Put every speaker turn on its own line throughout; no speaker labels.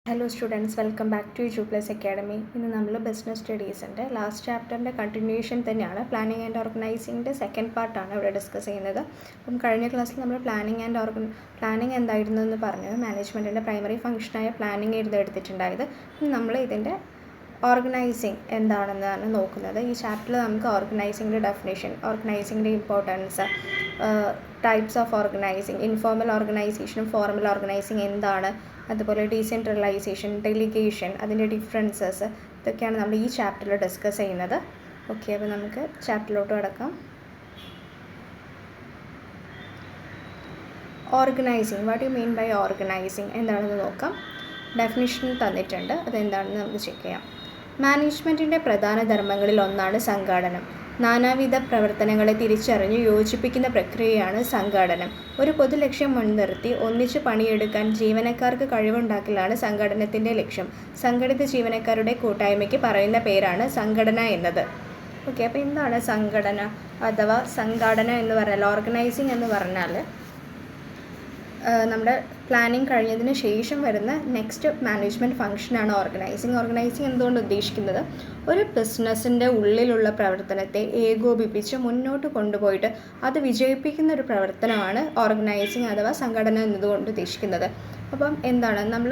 Hello students, welcome back to ജൂപ്ലസ് academy. ഇന്ന് നമ്മൾ ബിസിനസ് സ്റ്റഡീസിൻ്റെ ലാസ്റ്റ് ചാപ്റ്ററിൻ്റെ കണ്ടിന്യൂഷൻ തന്നെയാണ്. പ്ലാനിങ് ആൻഡ് ഓർഗനൈസിങ്ങിൻ്റെ സെക്കൻഡ് പാർട്ടാണ് ഇവിടെ ഡിസ്കസ് ചെയ്യുന്നത്. അപ്പം കഴിഞ്ഞ ക്ലാസ്സിൽ നമ്മൾ പ്ലാനിങ് എന്തായിരുന്നു എന്ന് പറഞ്ഞു. മാനേജ്മെൻറ്റിൻ്റെ പ്രൈമറി ഫംഗ്ഷനായ പ്ലാനിങ് എടുത്തിട്ടുണ്ടായത്. നമ്മൾ ഇതിൻ്റെ ഓർഗനൈസിങ് എന്താണെന്നാണ് നോക്കുന്നത്. ഈ ചാപ്റ്ററിൽ നമുക്ക് ഓർഗനൈസിങ്ങിൻ്റെ ഡെഫിനേഷൻ, ഓർഗനൈസിങ്ങിൻ്റെ importance, types of organising, informal ഓർഗനൈസേഷനും ഫോർമൽ ഓർഗനൈസിങ് എന്താണ്, അതുപോലെ ഡീസെൻട്രലൈസേഷൻ, ഡെലിഗേഷൻ, അതിൻ്റെ ഡിഫറൻസസ്, ഇതൊക്കെയാണ് നമ്മൾ ഈ ചാപ്റ്ററിൽ ഡിസ്കസ് ചെയ്യുന്നത്. ഓക്കെ, അപ്പോൾ നമുക്ക് ചാപ്റ്ററിലോട്ട് കിടക്കാം. Organising, what you mean by organising എന്താണെന്ന് നോക്കാം. ഡെഫിനിഷൻ തന്നിട്ടുണ്ട്, അതെന്താണെന്ന് നമുക്ക് ചെക്ക് ചെയ്യാം. മാനേജ്മെൻറ്റിൻ്റെ പ്രധാന ധർമ്മങ്ങളിൽ ഒന്നാണ് സംഘാടനം. നാനാവിധ പ്രവർത്തനങ്ങളെ തിരിച്ചറിഞ്ഞ് യോജിപ്പിക്കുന്ന പ്രക്രിയയാണ് സംഘാടനം. ഒരു പൊതുലക്ഷ്യം മുൻനിർത്തി ഒന്നിച്ച് പണിയെടുക്കാൻ ജീവനക്കാർക്ക് കഴിവുണ്ടാക്കലാണ് സംഘടനത്തിൻ്റെ ലക്ഷ്യം. സംഘടിത ജീവനക്കാരുടെ കൂട്ടായ്മയ്ക്ക് പറയുന്ന പേരാണ് സംഘടന എന്നത്. ഓക്കെ, അപ്പോൾ എന്താണ് സംഘടന അഥവാ സംഘാടന എന്ന് പറഞ്ഞാൽ, ഓർഗനൈസിങ് എന്ന് പറഞ്ഞാൽ നമ്മുടെ പ്ലാനിങ് കഴിഞ്ഞതിന് ശേഷം വരുന്ന നെക്സ്റ്റ് മാനേജ്മെൻറ്റ് ഫംഗ്ഷനാണ് ഓർഗനൈസിങ്. ഓർഗനൈസിങ് എന്തുകൊണ്ട് ഉദ്ദേശിക്കുന്നത്, ഒരു ബിസിനസ്സിൻ്റെ ഉള്ളിലുള്ള പ്രവർത്തനത്തെ ഏകോപിപ്പിച്ച് മുന്നോട്ട് കൊണ്ടുപോയിട്ട് അത് വിജയിപ്പിക്കുന്ന ഒരു പ്രവർത്തനമാണ് ഓർഗനൈസിങ് അഥവാ സംഘടന എന്നതുകൊണ്ട് ഉദ്ദേശിക്കുന്നത്. അപ്പം എന്താണ് നമ്മൾ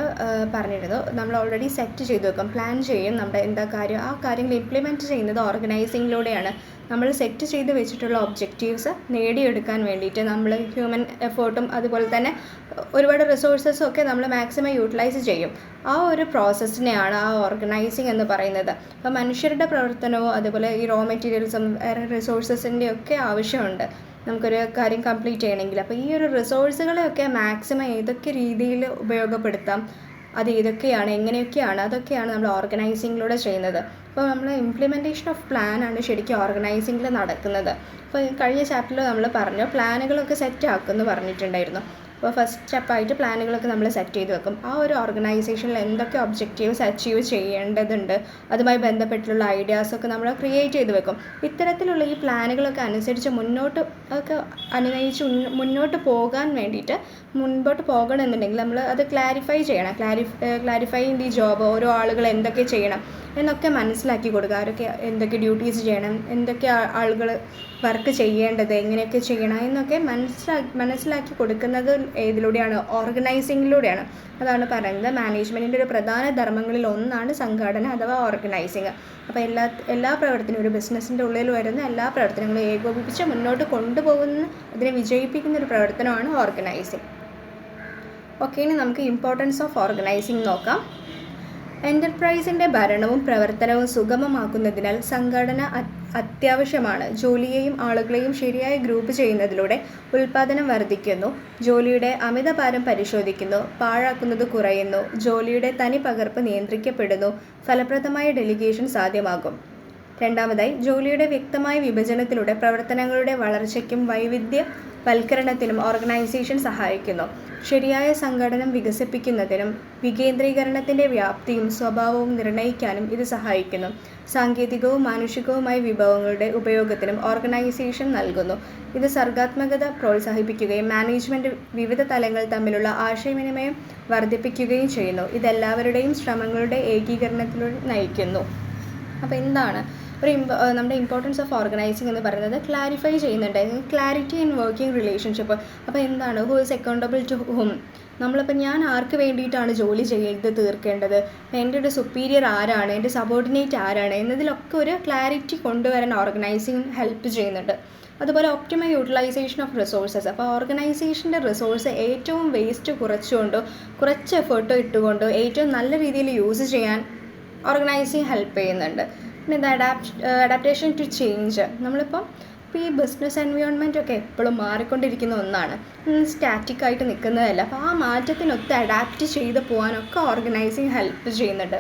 പറഞ്ഞിരുന്നത്, നമ്മൾ ഓൾറെഡി സെറ്റ് ചെയ്ത് വെക്കും, പ്ലാൻ ചെയ്യും, നമ്മുടെ എന്താ കാര്യം, ആ കാര്യങ്ങൾ ഇംപ്ലിമെൻറ്റ് ചെയ്യുന്നത് ഓർഗനൈസിങ്ങിലൂടെയാണ്. നമ്മൾ സെറ്റ് ചെയ്ത് വെച്ചിട്ടുള്ള ഒബ്ജക്റ്റീവ്സ് നേടിയെടുക്കാൻ വേണ്ടിയിട്ട് നമ്മൾ ഹ്യൂമൻ എഫേർട്ടും അതുപോലെ തന്നെ ഒരുപാട് റിസോഴ്സസും ഒക്കെ നമ്മൾ മാക്സിമം യൂട്ടിലൈസ് ചെയ്യും. ആ ഒരു പ്രോസസ്സിനെയാണ് ആ ഓർഗനൈസിങ് എന്ന് പറയുന്നത്. അപ്പോൾ മനുഷ്യരുടെ പ്രവർത്തനവും അതുപോലെ ഈ റോ മെറ്റീരിയൽസും വേറെ റിസോഴ്സസിൻ്റെ ഒക്കെ ആവശ്യമുണ്ട് നമുക്കൊരു കാര്യം കംപ്ലീറ്റ് ചെയ്യണമെങ്കിൽ. അപ്പോൾ ഈ ഒരു റിസോഴ്സുകളെയൊക്കെ മാക്സിമം ഏതൊക്കെ രീതിയിൽ ഉപയോഗപ്പെടുത്താം, അത് ഏതൊക്കെയാണ്, എങ്ങനെയൊക്കെയാണ്, അതൊക്കെയാണ് നമ്മൾ ഓർഗനൈസിങ്ങിലൂടെ ചെയ്യുന്നത്. അപ്പോൾ നമ്മൾ ഇംപ്ലിമെൻറ്റേഷൻ ഓഫ് പ്ലാനാണ് ശരിക്കും ഓർഗനൈസിങ്ങിൽ നടക്കുന്നത്. അപ്പോൾ കഴിഞ്ഞ ചാപ്റ്ററിൽ നമ്മൾ പറഞ്ഞു പ്ലാനുകളൊക്കെ സെറ്റ് ആക്കുമെന്ന് പറഞ്ഞിട്ടുണ്ടായിരുന്നു. അപ്പോൾ ഫസ്റ്റ് സ്റ്റെപ്പായിട്ട് പ്ലാനുകളൊക്കെ നമ്മൾ സെറ്റ് ചെയ്ത് വെക്കും. ആ ഒരു ഓർഗനൈസേഷനിൽ എന്തൊക്കെ ഒബ്ജക്റ്റീവ്സ് അച്ചീവ് ചെയ്യേണ്ടതുണ്ട്, അതുമായി ബന്ധപ്പെട്ടുള്ള ഐഡിയാസൊക്കെ നമ്മൾ ക്രിയേറ്റ് ചെയ്ത് വെക്കും. ഇത്തരത്തിലുള്ള ഈ പ്ലാനുകളൊക്കെ അനുസരിച്ച് മുന്നോട്ട് പോകാൻ വേണ്ടിയിട്ട്, മുൻപോട്ട് പോകണമെന്നുണ്ടെങ്കിൽ നമ്മൾ അത് ക്ലാരിഫൈ ചെയ്യണം. ക്ലാരിഫൈങ് ദി ജോബ്, ഓരോ ആളുകൾ എന്തൊക്കെ ചെയ്യണം എന്നൊക്കെ മനസ്സിലാക്കി കൊടുക്കുക. ആരൊക്കെ എന്തൊക്കെ ഡ്യൂട്ടീസ് ചെയ്യണം, എന്തൊക്കെ ആളുകൾ വർക്ക് ചെയ്യേണ്ടത്, എങ്ങനെയൊക്കെ ചെയ്യണം എന്നൊക്കെ മനസ്സിലാക്കി കൊടുക്കുന്നത് ഏതിലൂടെയാണ്, ഓർഗനൈസിങ്ങിലൂടെയാണ്. അതാണ് പറയുന്നത് മാനേജ്മെൻറ്റിൻ്റെ ഒരു പ്രധാന ധർമ്മങ്ങളിൽ ഒന്നാണ് സംഘടന അഥവാ ഓർഗനൈസിങ്. അപ്പോൾ എല്ലാ പ്രവർത്തനവും, ഒരു ബിസിനസ്സിൻ്റെ ഉള്ളിൽ വരുന്ന എല്ലാ പ്രവർത്തനങ്ങളും ഏകോപിപ്പിച്ച് മുന്നോട്ട് കൊണ്ടുപോകുന്ന, അതിനെ വിജയിപ്പിക്കുന്ന ഒരു പ്രവർത്തനമാണ് ഓർഗനൈസിങ്. ഓക്കെ, ഇനി നമുക്ക് ഇമ്പോർട്ടൻസ് ഓഫ് ഓർഗനൈസിങ് നോക്കാം. എൻ്റർപ്രൈസിൻ്റെ ഭരണവും പ്രവർത്തനവും സുഗമമാക്കുന്നതിനാൽ സംഘടന അത്യാവശ്യമാണ്. ജോലിയെയും ആളുകളെയും ശരിയായി ഗ്രൂപ്പ് ചെയ്യുന്നതിലൂടെ ഉൽപ്പാദനം വർദ്ധിക്കുന്നു, ജോലിയുടെ അമിതഭാരം പരിശോധിക്കുന്നു, പാഴാക്കുന്നത് കുറയുന്നു, ജോലിയുടെ തനി പകർപ്പ് നിയന്ത്രിക്കപ്പെടുന്നു, ഫലപ്രദമായ ഡെലിഗേഷൻ സാധ്യമാകും. രണ്ടാമതായി, ജോലിയുടെ വ്യക്തമായ വിഭജനത്തിലൂടെ പ്രവർത്തനങ്ങളുടെ വളർച്ചയ്ക്കും വൈവിധ്യവൽക്കരണത്തിനും ഓർഗനൈസേഷൻ സഹായിക്കുന്നു. ശരിയായ സംഘടനം വികസിപ്പിക്കുന്നതിനും വികേന്ദ്രീകരണത്തിൻ്റെ വ്യാപ്തിയും സ്വഭാവവും നിർണ്ണയിക്കാനും ഇത് സഹായിക്കുന്നു. സാങ്കേതികവും മാനുഷികവുമായ വിഭവങ്ങളുടെ ഉപയോഗത്തിനും ഓർഗനൈസേഷൻ നൽകുന്നു. ഇത് സർഗാത്മകത പ്രോത്സാഹിപ്പിക്കുകയും മാനേജ്മെൻറ്റ് വിവിധ തലങ്ങൾ തമ്മിലുള്ള ആശയവിനിമയം വർദ്ധിപ്പിക്കുകയും ചെയ്യുന്നു. ഇതെല്ലാവരുടെയും ശ്രമങ്ങളുടെ ഏകീകരണത്തിലൂടെ നയിക്കുന്നു. അപ്പോൾ എന്താണ് നമ്മുടെ ഇമ്പോർട്ടൻസ് ഓഫ് ഓർഗനൈസിങ് എന്ന് പറയുന്നത്, ക്ലാരിഫൈ ചെയ്യുന്നുണ്ട്, ക്ലാരിറ്റി ഇൻ വർക്കിംഗ് റിലേഷൻഷിപ്പ്. അപ്പോൾ എന്താണ്, who is accountable to whom, നമ്മളിപ്പോൾ ഞാൻ ആർക്ക് വേണ്ടിയിട്ടാണ് ജോലി ചെയ്ത് തീർക്കേണ്ടത്, എൻ്റെ ഒരു സുപ്പീരിയർ ആരാണ്, എൻ്റെ സബോർഡിനേറ്റ് ആരാണ് എന്നതിലൊക്കെ ഒരു ക്ലാരിറ്റി കൊണ്ടുവരാൻ ഓർഗനൈസിങ് ഹെൽപ്പ് ചെയ്യുന്നുണ്ട്. അതുപോലെ ഒപ്റ്റിമൽ യൂട്ടിലൈസേഷൻ ഓഫ് റിസോഴ്സസ്. അപ്പോൾ ഓർഗനൈസേഷൻ്റെ റിസോഴ്സ് ഏറ്റവും വേസ്റ്റ് കുറച്ച് എഫേർട്ട് ഇട്ടുകൊണ്ടോ ഏറ്റവും നല്ല രീതിയിൽ യൂസ് ചെയ്യാൻ ഓർഗനൈസിങ് ഹെൽപ്പ് ചെയ്യുന്നുണ്ട്. പിന്നെ ഇത് അഡാപ്റ്റേഷൻ ടു ചേഞ്ച്. നമ്മളിപ്പം ഈ ബിസിനസ് എൻവയോൺമെൻറ്റ് ഒക്കെ എപ്പോഴും മാറിക്കൊണ്ടിരിക്കുന്ന ഒന്നാണ്, സ്റ്റാറ്റിക് ആയിട്ട് നിൽക്കുന്നതല്ല. അപ്പോൾ ആ മാറ്റത്തിനൊത്ത് അഡാപ്റ്റ് ചെയ്ത് പോകാനൊക്കെ ഓർഗനൈസിങ് ഹെൽപ്പ് ചെയ്യുന്നുണ്ട്.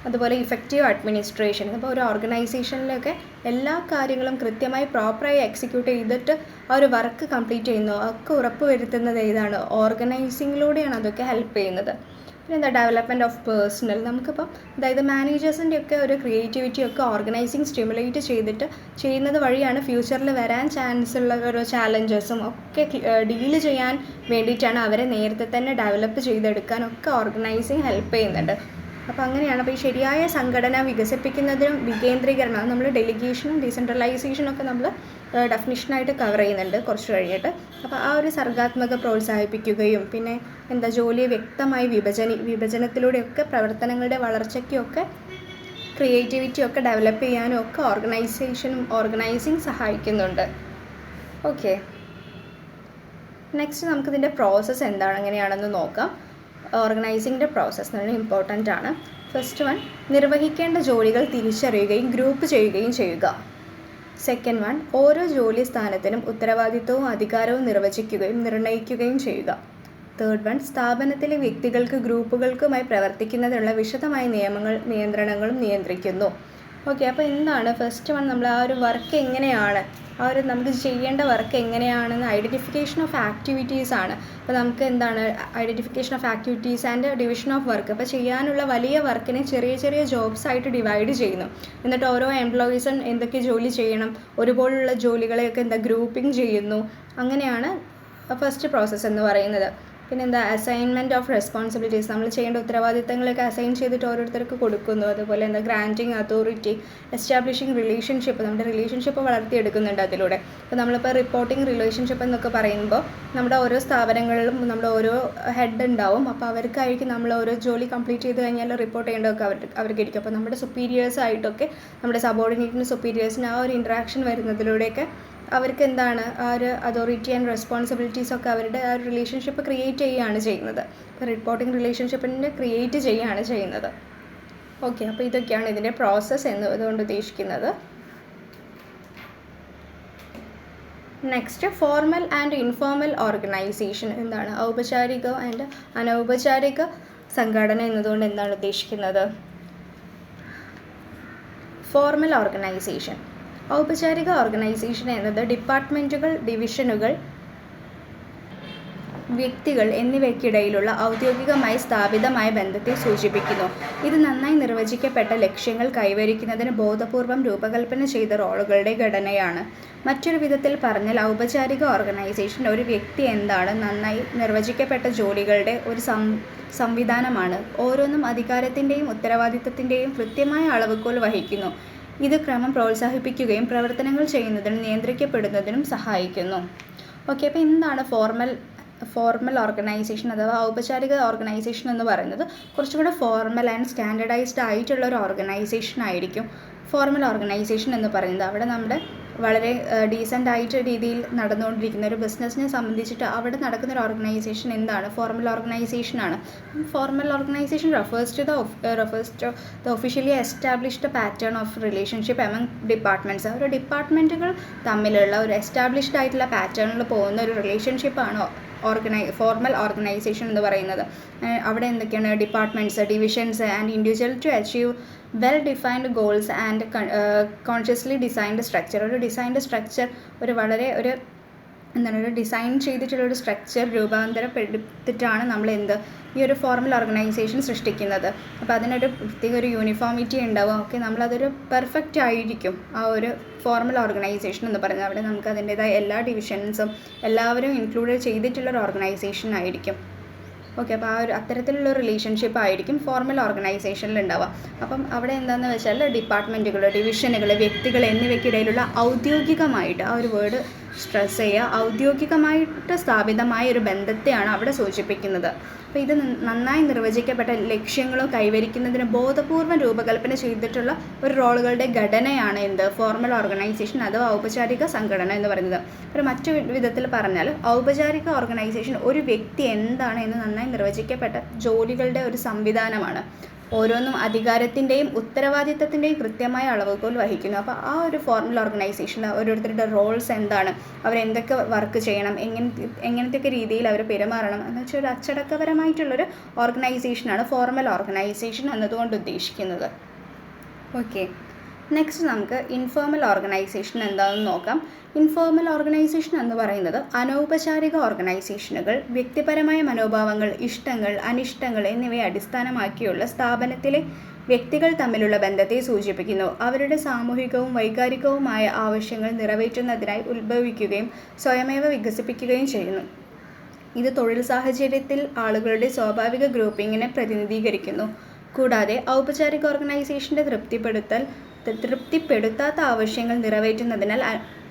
അതുപോലെ ഇഫക്റ്റീവ് അഡ്മിനിസ്ട്രേഷൻ. അപ്പോൾ ഒരു ഓർഗനൈസേഷനിലൊക്കെ എല്ലാ കാര്യങ്ങളും കൃത്യമായി പ്രോപ്പറായി എക്സിക്യൂട്ട് ചെയ്തിട്ട് ആ ഒരു വർക്ക് കംപ്ലീറ്റ് ചെയ്യുന്നു ഒക്കെ ഉറപ്പ് വരുത്തുന്നത് ഏതാണ്, ഓർഗനൈസിങ്ങിലൂടെയാണ് അതൊക്കെ ഹെൽപ്പ് ചെയ്യുന്നത്. പിന്നെ എന്താ ഡെവലപ്മെൻറ്റ് ഓഫ് പേഴ്സണൽ. നമുക്കിപ്പം അതായത് മാനേജേഴ്സിൻ്റെ ഒക്കെ ഒരു ക്രിയേറ്റിവിറ്റി ഒക്കെ ഓർഗനൈസിങ് സ്റ്റിമുലേറ്റ് ചെയ്യുന്നത് വഴിയാണ് ഫ്യൂച്ചറിൽ വരാൻ ചാൻസ് ഉള്ള ഓരോ ചാലഞ്ചസും ഒക്കെ ഡീൽ ചെയ്യാൻ വേണ്ടിയിട്ടാണ് അവരെ നേരത്തെ തന്നെ ഡെവലപ്പ് ചെയ്തെടുക്കാനൊക്കെ ഓർഗനൈസിങ് ഹെൽപ്പ് ചെയ്യുന്നുണ്ട്. അപ്പോൾ അങ്ങനെയാണ്. അപ്പോൾ ഈ ശരിയായ സംഘടന വികസിപ്പിക്കുന്നതിനും വികേന്ദ്രീകരണം, അത് നമ്മൾ ഡെലിഗേഷനും ഡീസെൻട്രലൈസേഷനും ഒക്കെ നമ്മൾ ഡെഫിനിഷനായിട്ട് കവർ ചെയ്യുന്നുണ്ട് കുറച്ച് കഴിഞ്ഞിട്ട്. അപ്പോൾ ആ ഒരു സർഗാത്മക പ്രോത്സാഹിപ്പിക്കുകയും പിന്നെ എന്താ ജോലിയെ വ്യക്തമായി വിഭജനത്തിലൂടെയൊക്കെ പ്രവർത്തനങ്ങളുടെ വളർച്ചയ്ക്കൊക്കെ ക്രിയേറ്റിവിറ്റിയൊക്കെ ഡെവലപ്പ് ചെയ്യാനും ഒക്കെ ഓർഗനൈസിങ് സഹായിക്കുന്നുണ്ട്. ഓക്കെ, നെക്സ്റ്റ് നമുക്കിതിൻ്റെ പ്രോസസ്സ് എന്താണ് എങ്ങനെയാണെന്ന് നോക്കാം. ഓർഗനൈസിങ്ങിൻ്റെ പ്രോസസ്സ് എന്ന് പറഞ്ഞാൽ ഇമ്പോർട്ടൻ്റ് ആണ്. ഫസ്റ്റ് വൺ, നിർവഹിക്കേണ്ട ജോലികൾ തിരിച്ചറിയുകയും ഗ്രൂപ്പ് ചെയ്യുകയും ചെയ്യുക. സെക്കൻഡ് വൺ, ഓരോ ജോലി സ്ഥാനത്തിനും ഉത്തരവാദിത്വവും അധികാരവും നിർണ്ണയിക്കുകയും ചെയ്യുക. തേർഡ് വൺ, സ്ഥാപനത്തിലെ വ്യക്തികൾക്ക് ഗ്രൂപ്പുകൾക്കുമായി പ്രവർത്തിക്കുന്നതിനുള്ള വിശദമായ നിയന്ത്രണങ്ങളും നിയന്ത്രിക്കുന്നു. ഓക്കെ, അപ്പോൾ എന്താണ് ഫസ്റ്റ് വൺ, നമ്മൾ ആ ഒരു വർക്ക് എങ്ങനെയാണ്, ആ ഒരു നമുക്ക് ചെയ്യേണ്ട വർക്ക് എങ്ങനെയാണെന്ന് ഐഡൻറ്റിഫിക്കേഷൻ ഓഫ് ആക്ടിവിറ്റീസ് ആണ്. അപ്പോൾ നമുക്ക് എന്താണ് identification of activities and division of work. അപ്പോൾ ചെയ്യാനുള്ള വലിയ വർക്കിനെ ചെറിയ ചെറിയ ജോബ്സ് ആയിട്ട് ഡിവൈഡ് ചെയ്യുന്നു. എന്നിട്ട് ഓരോ എംപ്ലോയീസും എന്തൊക്കെ ജോലി ചെയ്യണം, ഒരുപോലുള്ള ജോലികളെയൊക്കെ ഗ്രൂപ്പിംഗ് ചെയ്യുന്നു. അങ്ങനെയാണ് ഫസ്റ്റ് പ്രോസസ്സ് എന്ന് പറയുന്നത്. പിന്നെന്താ അസൈൻമെൻറ്റ് ഓഫ് റെസ്പോൺസിബിലിറ്റീസ്, നമ്മൾ ചെയ്യേണ്ട ഉത്തരവാദിത്തങ്ങളൊക്കെ അസൈൻ ചെയ്തിട്ട് ഓരോരുത്തർക്ക് കൊടുക്കുന്നു. അതുപോലെ എന്താ ഗ്രാൻറ്റിങ് അതോറിറ്റി, എസ്റ്റാബ്ലിഷിങ് റിലേഷൻഷിപ്പ്, നമ്മുടെ റിലേഷൻഷിപ്പ് വളർത്തിയെടുക്കുന്നുണ്ട് അതിലൂടെ. അപ്പോൾ നമ്മളിപ്പോൾ റിപ്പോർട്ടിംഗ് റിലേഷൻഷിപ്പ് എന്നൊക്കെ പറയുമ്പോൾ നമ്മുടെ ഓരോ സ്ഥാപനങ്ങളിലും നമ്മുടെ ഓരോ ഹെഡ് ഉണ്ടാവും. അപ്പോൾ അവർക്കായിരിക്കും നമ്മൾ ഓരോ ജോലി കംപ്ലീറ്റ് ചെയ്ത് കഴിഞ്ഞാൽ റിപ്പോർട്ട് ചെയ്യേണ്ടതൊക്കെ അവർക്കായിരിക്കും. അപ്പോൾ നമ്മുടെ സുപ്പീരിയേഴ്സായിട്ടൊക്കെ നമ്മുടെ സബോർഡിനേറ്റിന് സുപ്പീരിയേഴ്സിന് ആ ഒരു ഇൻട്രാക്ഷൻ വരുന്നതിലൂടെയൊക്കെ അവർക്ക് എന്താണ് ആ ഒരു അതോറിറ്റി ആൻഡ് റെസ്പോൺസിബിലിറ്റീസൊക്കെ അവരുടെ ആ ഒരു റിലേഷൻഷിപ്പ് ക്രിയേറ്റ് ചെയ്യുകയാണ് ചെയ്യുന്നത്. ഇപ്പോൾ റിപ്പോർട്ടിംഗ് റിലേഷൻഷിപ്പിനെ ക്രിയേറ്റ് ചെയ്യുകയാണ് ചെയ്യുന്നത്. ഓക്കെ, അപ്പോൾ ഇതൊക്കെയാണ് ഇതിൻ്റെ പ്രോസസ്സ് എന്നതുകൊണ്ട് ഉദ്ദേശിക്കുന്നത്. Next, formal and informal organisation. എന്താണ് ഔപചാരിക ആൻഡ് അനൗപചാരിക സംഘടന എന്നതുകൊണ്ട് എന്താണ് ഉദ്ദേശിക്കുന്നത്? ഫോർമൽ ഓർഗനൈസേഷൻ, ഔപചാരിക ഓർഗനൈസേഷൻ എന്നത് ഡിപ്പാർട്ട്മെൻറ്റുകൾ, ഡിവിഷനുകൾ, വ്യക്തികൾ എന്നിവയ്ക്കിടയിലുള്ള ഔദ്യോഗികമായി സ്ഥാപിതമായ ബന്ധത്തെ സൂചിപ്പിക്കുന്നു. ഇത് നന്നായി നിർവചിക്കപ്പെട്ട ലക്ഷ്യങ്ങൾ കൈവരിക്കുന്നതിന് ബോധപൂർവം രൂപകൽപ്പന ചെയ്ത റോളുകളുടെ ഘടനയാണ്. മറ്റൊരു വിധത്തിൽ പറഞ്ഞാൽ ഔപചാരിക ഓർഗനൈസേഷൻ ഒരു വ്യക്തി എന്താണ് നന്നായി നിർവചിക്കപ്പെട്ട ജോലികളുടെ ഒരു സംവിധാനമാണ്. ഓരോന്നും അധികാരത്തിൻ്റെയും ഉത്തരവാദിത്തത്തിൻ്റെയും കൃത്യമായ അളവുകോൽ വഹിക്കുന്നു. ഇത് ക്രമം പ്രോത്സാഹിപ്പിക്കുകയും പ്രവർത്തനങ്ങൾ ചെയ്യുന്നതിനും നിയന്ത്രിക്കപ്പെടുന്നതിനും സഹായിക്കുന്നു. ഓക്കെ, അപ്പോൾ എന്താണ് ഫോർമൽ ഓർഗനൈസേഷൻ അഥവാ ഔപചാരിക ഓർഗനൈസേഷൻ എന്ന് പറയുന്നത്? കുറച്ചും കൂടെ ഫോർമൽ ആൻഡ് സ്റ്റാൻഡേർഡൈസ്ഡ് ആയിട്ടുള്ള ഒരു ഓർഗനൈസേഷൻ ആയിരിക്കും ഫോർമൽ ഓർഗനൈസേഷൻ എന്ന് പറയുന്നത്. അവിടെ നമ്മുടെ വളരെ ഡീസൻ്റ് ആയിട്ട് രീതിയിൽ നടന്നുകൊണ്ടിരിക്കുന്ന ഒരു ബിസിനസ്സിനെ സംബന്ധിച്ചിട്ട് അവിടെ നടക്കുന്ന ഒരു ഓർഗനൈസേഷൻ എന്താണ്? ഫോർമൽ ഓർഗനൈസേഷനാണ്. Formal organisation refers to the officially established pattern of relationship among departments. ഒരു ഡിപ്പാർട്ട്മെൻറ്റുകൾ തമ്മിലുള്ള ഒരു എസ്റ്റാബ്ലിഷ്ഡ് ആയിട്ടുള്ള പാറ്റേണിൽ പോകുന്ന ഒരു റിലേഷൻഷിപ്പാണ് ഫോർമൽ ഓർഗനൈസേഷൻ എന്ന് പറയുന്നത്. അവിടെ എന്തൊക്കെയാണ് departments, divisions and individual to achieve well defined goals and consciously designed structure. ഒരു ഡിസൈൻഡ് സ്ട്രക്ചർ ഒരു ഡിസൈൻ ചെയ്തിട്ടുള്ള ഒരു സ്ട്രക്ചർ രൂപാന്തരപ്പെടുത്തിയിട്ടാണ് നമ്മൾ ഈ ഒരു ഫോർമൽ ഓർഗനൈസേഷൻ സൃഷ്ടിക്കുന്നത്. അപ്പോൾ അതിനൊരു പ്രത്യേക ഒരു യൂണിഫോമിറ്റി ഉണ്ടാവും. ഓക്കെ, നമ്മളതൊരു പെർഫെക്റ്റ് ആയിരിക്കും ആ ഒരു ഫോർമൽ ഓർഗനൈസേഷൻ എന്ന് പറയുന്നത്. അവിടെ നമുക്ക് അതിൻ്റേതായ എല്ലാ ഡിവിഷൻസും എല്ലാവരും ഇൻക്ലൂഡ് ചെയ്തിട്ടുള്ളൊരു ഓർഗനൈസേഷൻ ആയിരിക്കും. ഓക്കെ, അപ്പോൾ ആ ഒരു അത്തരത്തിലുള്ള റിലേഷൻഷിപ്പ് ആയിരിക്കും ഫോർമൽ ഓർഗനൈസേഷനിൽ ഉണ്ടാവുക. അപ്പം അവിടെ എന്താണെന്ന് വെച്ചാൽ ഡിപ്പാർട്ട്മെൻറ്റുകൾ, ഡിവിഷനുകൾ, വ്യക്തികൾ എന്നിവയ്ക്കിടയിലുള്ള ഔദ്യോഗികമായിട്ട്, ആ ഒരു വേർഡ് സ്ട്രെസ് ചെയ്യുക, ഔദ്യോഗികമായിട്ട് സ്ഥാപിതമായ ഒരു ബന്ധത്തെയാണ് അവിടെ സൂചിപ്പിക്കുന്നത്. അപ്പോൾ ഇത് നന്നായി നിർവചിക്കപ്പെട്ട ലക്ഷ്യങ്ങളും കൈവരിക്കുന്നതിന് ബോധപൂർവ്വം രൂപകൽപ്പന ചെയ്തിട്ടുള്ള ഒരു റോളുകളുടെ ഘടനയാണ് ഫോർമൽ ഓർഗനൈസേഷൻ അഥവാ ഔപചാരിക സംഘടന എന്ന് പറയുന്നത്. അപ്പോൾ മറ്റു വിധത്തിൽ പറഞ്ഞാൽ ഔപചാരിക ഓർഗനൈസേഷൻ ഒരു വ്യക്തി എന്താണ് എന്ന് നന്നായി നിർവചിക്കപ്പെട്ട ജോലികളുടെ ഒരു സംവിധാനമാണ്. ഓരോന്നും അധികാരത്തിൻ്റെയും ഉത്തരവാദിത്തത്തിൻ്റെയും കൃത്യമായ അളവുകോൽ വഹിക്കുന്നു. അപ്പോൾ ആ ഒരു ഫോർമൽ ഓർഗനൈസേഷനിൽ ഓരോരുത്തരുടെ റോൾസ് എന്താണ്, അവരെന്തൊക്കെ വർക്ക് ചെയ്യണം, എങ്ങനത്തെയൊക്കെ രീതിയിൽ അവർ പെരുമാറണം എന്ന് വെച്ചാൽ ഒരു അച്ചടക്കപരമായിട്ടുള്ളൊരു ഓർഗനൈസേഷനാണ് ഫോർമൽ ഓർഗനൈസേഷൻ എന്നതുകൊണ്ട് ഉദ്ദേശിക്കുന്നത്. ഓക്കെ, നെക്സ്റ്റ് നമുക്ക് ഇൻഫോർമൽ ഓർഗനൈസേഷൻ എന്താണെന്ന് നോക്കാം. ഇൻഫോർമൽ ഓർഗനൈസേഷൻ എന്ന് പറയുന്നത് അനൗപചാരിക ഓർഗനൈസേഷനുകൾ വ്യക്തിപരമായ മനോഭാവങ്ങൾ, ഇഷ്ടങ്ങൾ, അനിഷ്ടങ്ങൾ എന്നിവയെ അടിസ്ഥാനമാക്കിയുള്ള സ്ഥാപനത്തിലെ വ്യക്തികൾ തമ്മിലുള്ള ബന്ധത്തെ സൂചിപ്പിക്കുന്നു. അവരുടെ സാമൂഹികവും വൈകാരികവുമായ ആവശ്യങ്ങൾ നിറവേറ്റുന്നതിനായി ഉത്ഭവിക്കുകയും സ്വയമേവ വികസിപ്പിക്കുകയും ചെയ്യുന്നു. ഇത് തൊഴിൽ സാഹചര്യത്തിൽ ആളുകളുടെ സ്വാഭാവിക ഗ്രൂപ്പിങ്ങിനെ പ്രതിനിധീകരിക്കുന്നു. കൂടാതെ ഔപചാരിക ഓർഗനൈസേഷൻ്റെ തൃപ്തിപ്പെടുത്താത്ത ആവശ്യങ്ങൾ നിറവേറ്റുന്നതിനാൽ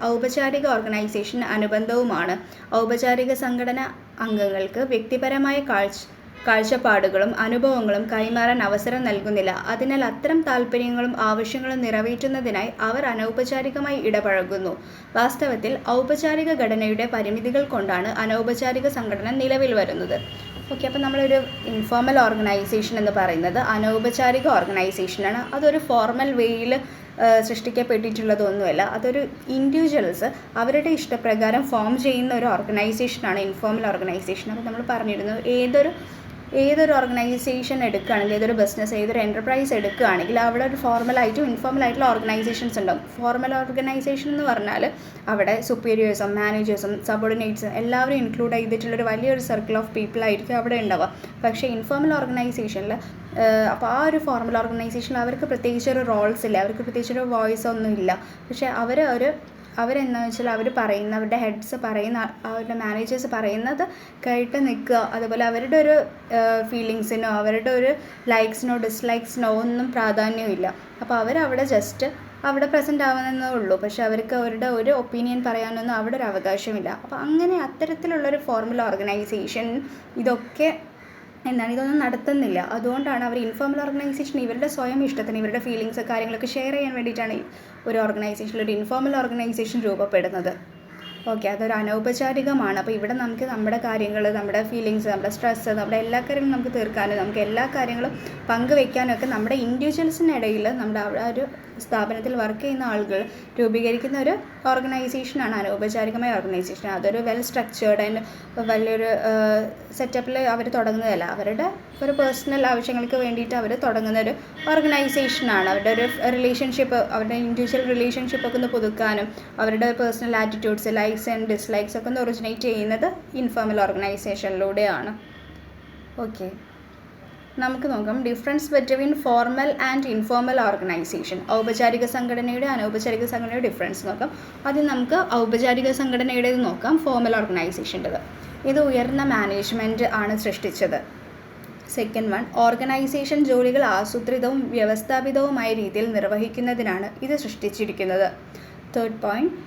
ഔപചാരിക ഓർഗനൈസേഷൻ അനുബന്ധവുമാണ്. ഔപചാരിക സംഘടന അംഗങ്ങൾക്ക് വ്യക്തിപരമായ കാഴ്ചപ്പാടുകളും അനുഭവങ്ങളും കൈമാറാൻ അവസരം നൽകുന്നില്ല. അതിനാൽ അത്തരം താൽപ്പര്യങ്ങളും ആവശ്യങ്ങളും നിറവേറ്റുന്നതിനായി അവർ അനൗപചാരികമായി ഇടപഴകുന്നു. വാസ്തവത്തിൽ ഔപചാരിക ഘടനയുടെ പരിമിതികൾ കൊണ്ടാണ് അനൗപചാരിക സംഘടന നിലവിൽ വരുന്നത്. ഓക്കെ, അപ്പോൾ നമ്മളൊരു ഇൻഫോർമൽ ഓർഗനൈസേഷൻ എന്ന് പറയുന്നത് അനൗപചാരിക ഓർഗനൈസേഷനാണ്. അതൊരു ഫോർമൽ വേയിൽ സൃഷ്ടിക്കപ്പെട്ടിട്ടുള്ളതൊന്നുമല്ല. അതൊരു ഇൻഡിവിജ്വൽസ് അവരുടെ ഇഷ്ടപ്രകാരം ഫോം ചെയ്യുന്ന ഒരു ഓർഗനൈസേഷനാണ് ഇൻഫോർമൽ ഓർഗനൈസേഷൻ. അപ്പോൾ നമ്മൾ പറഞ്ഞിരുന്നു, ഏതൊരു ഓർഗനൈസേഷൻ എടുക്കുകയാണെങ്കിൽ, ഏതൊരു ബിസിനസ്, ഏതൊരു എൻ്റർപ്രൈസ് എടുക്കുകയാണെങ്കിൽ അവിടെ ഒരു ഫോർമലായിട്ടും ഇൻഫോർമലായിട്ടുള്ള ഓർഗനൈസേഷൻസ് ഉണ്ടാവും. ഫോർമൽ ഓർഗനൈസേഷൻ എന്ന് പറഞ്ഞാൽ അവിടെ സുപ്പീരിയേഴ്സും മാനേജേഴ്സും സബോർഡിനേറ്റ്സും എല്ലാവരും ഇൻക്ലൂഡ് ചെയ്തിട്ടുള്ളൊരു വലിയൊരു സർക്കിൾ ഓഫ് പീപ്പിൾ ആയിരിക്കും അവിടെ ഉണ്ടാവുക. പക്ഷേ ഇൻഫോർമൽ ഓർഗനൈസേഷനിൽ അപ്പോൾ ആ ഒരു ഫോർമൽ ഓർഗനൈസേഷനിൽ അവർക്ക് പ്രത്യേകിച്ചൊരു റോൾസ് ഇല്ല, അവർക്ക് പ്രത്യേകിച്ചൊരു വോയിസ് ഒന്നും ഇല്ല. പക്ഷേ അവരെന്താണെന്ന് വെച്ചാൽ അവർ പറയുന്ന, അവരുടെ ഹെഡ്സ് പറയുന്ന, അവരുടെ മാനേജേഴ്സ് പറയുന്നത് കേട്ട് നിൽക്കുക. അതുപോലെ അവരുടെ ഒരു ഫീലിങ്സിനോ അവരുടെ ഒരു ലൈക്സിനോ ഡിസ്ലൈക്സിനോ ഒന്നും പ്രാധാന്യമില്ല. അപ്പോൾ അവരവിടെ ജസ്റ്റ് അവിടെ പ്രസൻറ്റ് ആവുന്നതേ ഉള്ളൂ. പക്ഷെ അവർക്ക് അവരുടെ ഒരു ഒപ്പീനിയൻ പറയാനൊന്നും അവിടെ ഒരു അവകാശമില്ല. അപ്പോൾ അങ്ങനെ അത്തരത്തിലുള്ളൊരു ഫോർമൽ ഓർഗനൈസേഷൻ ഇതൊന്നും നടത്തുന്നില്ല. അതുകൊണ്ടാണ് അവർ ഇൻഫോർമൽ ഓർഗനൈസേഷൻ ഇവരുടെ സ്വയം ഇഷ്ടത്തിന്, ഇവരുടെ ഫീലിങ്സ് കാര്യങ്ങളൊക്കെ ഷെയർ ചെയ്യാൻ വേണ്ടിയിട്ടാണ് ഒരു ഓർഗനൈസേഷനിൽ ഒരു ഇൻഫോർമൽ ഓർഗനൈസേഷൻ രൂപപ്പെടുന്നത്. ഓക്കെ, അതൊരു അനൗപചാരികമാണ്. അപ്പോൾ ഇവിടെ നമുക്ക് നമ്മുടെ കാര്യങ്ങൾ, നമ്മുടെ ഫീലിങ്സ്, നമ്മുടെ സ്ട്രെസ്സ്, നമ്മുടെ എല്ലാ കാര്യങ്ങളും നമുക്ക് തീർക്കാനും നമുക്ക് എല്ലാ കാര്യങ്ങളും പങ്കുവെക്കാനും ഒക്കെ നമ്മുടെ ഇൻഡിവിജ്വൽസിനിടയിൽ നമ്മുടെ ആ ഒരു സ്ഥാപനത്തിൽ വർക്ക് ചെയ്യുന്ന ആളുകൾ രൂപീകരിക്കുന്ന ഒരു ഓർഗനൈസേഷനാണ് അനൗപചാരികമായ ഓർഗനൈസേഷൻ. അതൊരു വെൽ സ്ട്രക്ചേർഡ് ആൻഡ് വലിയൊരു സെറ്റപ്പിൽ അവർ തുടങ്ങുന്നതല്ല. അവരുടെ ഒരു പേഴ്സണൽ ആവശ്യങ്ങൾക്ക് വേണ്ടിയിട്ട് അവർ തുടങ്ങുന്ന ഒരു ഓർഗനൈസേഷനാണ്. അവരുടെ ഒരു റിലേഷൻഷിപ്പ്, അവരുടെ ഇൻഡിവിജ്വൽ റിലേഷൻഷിപ്പൊക്കെ ഒന്ന് പുതുക്കാനും അവരുടെ personal attitudes, likes and dislikes ഒക്കെ ഒന്ന് ഒറിജിനേറ്റ് ചെയ്യുന്നത് ഇൻഫോർമൽ ഓർഗനൈസേഷനിലൂടെയാണ്. ഓക്കെ, നമുക്ക് നോക്കാം difference between formal and informal organisation. ഔപചാരിക സംഘടനയുടെ അനൗപചാരിക സംഘടനയുടെ ഡിഫറൻസ് നോക്കാം. ആദ്യം നമുക്ക് ഔപചാരിക സംഘടനയുടേത് നോക്കാം, ഫോർമൽ ഓർഗനൈസേഷൻ്റെത്. ഇത് ഉയർന്ന മാനേജ്മെൻറ്റ് ആണ് സൃഷ്ടിച്ചത്. സെക്കൻഡ് വൺ, ഓർഗനൈസേഷൻ ജോലികൾ ആസൂത്രിതവും വ്യവസ്ഥാപിതവുമായ രീതിയിൽ നിർവഹിക്കുന്നതിനാണ് ഇത് സൃഷ്ടിച്ചിരിക്കുന്നത്. തേർഡ് പോയിൻറ്റ്,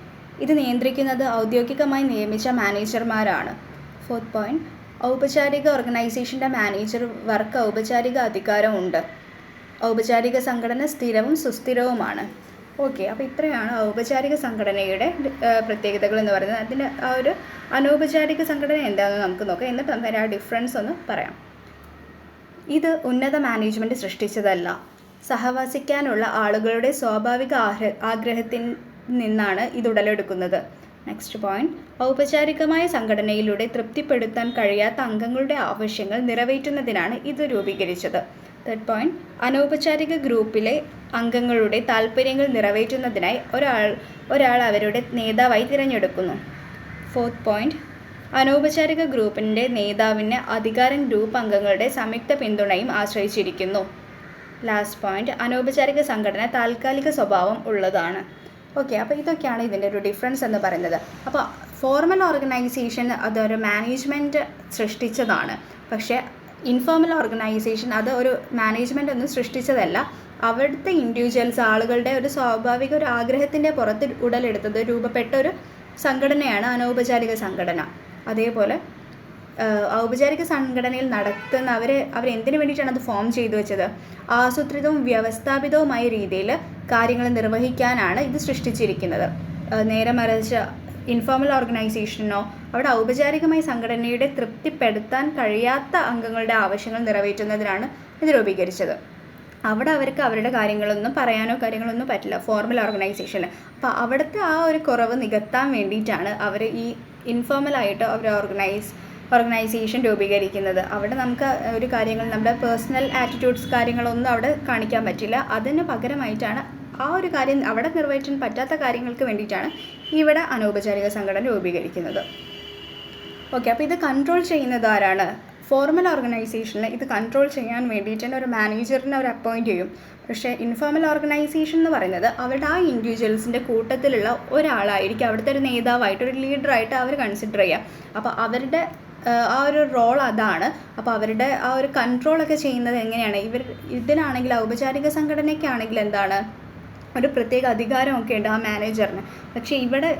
ഇത് നിയന്ത്രിക്കുന്നത് ഔദ്യോഗികമായി നിയമിച്ച മാനേജർമാരാണ്. ഫോർത്ത് പോയിൻറ്റ്, ഔപചാരിക ഓർഗനൈസേഷൻ്റെ മാനേജർ വർക്ക് ഔപചാരിക അധികാരമുണ്ട്. ഔപചാരിക സംഘടന സ്ഥിരവും സുസ്ഥിരവുമാണ്. ഓക്കെ, അപ്പോൾ ഇത്രയാണ് ഔപചാരിക സംഘടനയുടെ പ്രത്യേകതകൾ എന്ന് പറയുന്നത്. അതിൻ്റെ ആ ഒരു അനൗപചാരിക സംഘടന എന്താണെന്ന് നമുക്ക് നോക്കാം. എന്നിട്ട് നമുക്ക് ആ ഡിഫറൻസ് ഒന്ന് പറയാം. ഇത് ഉന്നത മാനേജ്മെൻറ്റ് സൃഷ്ടിച്ചതല്ല. സഹവസിക്കാനുള്ള ആളുകളുടെ സ്വാഭാവിക ആഗ്രഹത്തിൽ നിന്നാണ് ഇത് ഉടലെടുക്കുന്നത്. നെക്സ്റ്റ് പോയിന്റ്, ഔപചാരികമായ സംഘടനയിലൂടെ തൃപ്തിപ്പെടുത്താൻ കഴിയാത്ത അംഗങ്ങളുടെ ആവശ്യങ്ങൾ നിറവേറ്റുന്നതിനാണ് ഇത് രൂപീകരിച്ചത്. തേർഡ് പോയിന്റ്, അനൗപചാരിക ഗ്രൂപ്പിലെ അംഗങ്ങളുടെ താൽപ്പര്യങ്ങൾ നിറവേറ്റുന്നതിനായി ഒരാൾ അവരുടെ നേതാവായി തിരഞ്ഞെടുക്കുന്നു. ഫോർത്ത് പോയിന്റ്, അനൗപചാരിക ഗ്രൂപ്പിൻ്റെ നേതാവിന് അധികാരം ഗ്രൂപ്പ് അംഗങ്ങളുടെ സംയുക്ത പിന്തുണയും ആശ്രയിച്ചിരിക്കുന്നു. ലാസ്റ്റ് പോയിന്റ്, അനൗപചാരിക സംഘടന താൽക്കാലിക സ്വഭാവം ഉള്ളതാണ്. ഓക്കെ, അപ്പോൾ ഇതൊക്കെയാണ് ഇതിൻ്റെ ഒരു ഡിഫറൻസ് എന്ന് പറയുന്നത്. അപ്പോൾ ഫോർമൽ ഓർഗനൈസേഷൻ അതൊരു മാനേജ്മെൻറ്റ് സൃഷ്ടിച്ചതാണ്. പക്ഷേ ഇൻഫോർമൽ ഓർഗനൈസേഷൻ അത് ഒരു മാനേജ്മെൻ്റ് ഒന്നും സൃഷ്ടിച്ചതല്ല. അവിടുത്തെ ഇൻഡിവിജ്വൽസ് ആളുകളുടെ ഒരു സ്വാഭാവിക ഒരു ആഗ്രഹത്തിൻ്റെ പുറത്ത് ഉടലെടുത്തത് രൂപപ്പെട്ട ഒരു സംഘടനയാണ് അനൗപചാരിക സംഘടന. അതേപോലെ ഔപചാരിക സംഘടനയിൽ നടത്തുന്ന അവരെന്തിനു വേണ്ടിയിട്ടാണ് അത് ഫോം ചെയ്തു വെച്ചത്? ആസൂത്രിതവും വ്യവസ്ഥാപിതവുമായ രീതിയിൽ കാര്യങ്ങൾ നിർവഹിക്കാനാണ് ഇത് സൃഷ്ടിച്ചിരിക്കുന്നത്. നേരെ മറിച്ച് ഇൻഫോർമൽ ഓർഗനൈസേഷനോ അവിടെ ഔപചാരികമായ സംഘടനയുടെ തൃപ്തിപ്പെടുത്താൻ കഴിയാത്ത അംഗങ്ങളുടെ ആവശ്യങ്ങൾ നിറവേറ്റുന്നതിനാണ് ഇത് രൂപീകരിച്ചത്. അവിടെ അവർക്ക് അവരുടെ കാര്യങ്ങളൊന്നും കാര്യങ്ങളൊന്നും പറ്റില്ല ഫോർമൽ ഓർഗനൈസേഷനിൽ. അപ്പോൾ അവിടുത്തെ ആ ഒരു കുറവ് നികത്താൻ വേണ്ടിയിട്ടാണ് അവർ ഈ ഇൻഫോർമലായിട്ട് അവർ ഓർഗനൈസേഷൻ രൂപീകരിക്കുന്നത്. അവിടെ നമുക്ക് ഒരു കാര്യങ്ങൾ നമ്മുടെ പേഴ്സണൽ ആറ്റിറ്റ്യൂഡ്സ് കാര്യങ്ങളൊന്നും അവിടെ കാണിക്കാൻ പറ്റില്ല. അതിന് പകരമായിട്ടാണ് ആ ഒരു കാര്യം അവിടെ നിർവഹിക്കാൻ പറ്റാത്ത കാര്യങ്ങൾക്ക് വേണ്ടിയിട്ടാണ് ഇവിടെ അനൗപചാരിക സംഘടന രൂപീകരിക്കുന്നത്. ഓക്കെ, അപ്പോൾ ഇത് കൺട്രോൾ ചെയ്യുന്നത് ആരാണ്? ഫോർമൽ ഓർഗനൈസേഷനിൽ ഇത് കൺട്രോൾ ചെയ്യാൻ വേണ്ടിയിട്ട് തന്നെ ഒരു മാനേജറിനെ അവർ അപ്പോയിൻറ്റ് ചെയ്യും. പക്ഷേ ഇൻഫോർമൽ ഓർഗനൈസേഷൻ എന്ന് പറയുന്നത് അവരുടെ ആ ഇൻഡിവിജ്വൽസിൻ്റെ കൂട്ടത്തിലുള്ള ഒരാളായിരിക്കും അവിടുത്തെ ഒരു നേതാവായിട്ട്, ഒരു ലീഡറായിട്ട് അവർ കൺസിഡർ ചെയ്യുക. അപ്പോൾ അവരുടെ ആ ഒരു റോൾ അതാണ്. അപ്പോൾ അവരുടെ ആ ഒരു കൺട്രോളൊക്കെ ചെയ്യുന്നത് എങ്ങനെയാണ്? ഇതിനാണെങ്കിൽ ഔപചാരിക സംഘടനയ്ക്കാണെങ്കിൽ എന്താണ്, ഒരു പ്രത്യേക അധികാരമൊക്കെ ഉണ്ട് ആ മാനേജറിന്. പക്ഷേ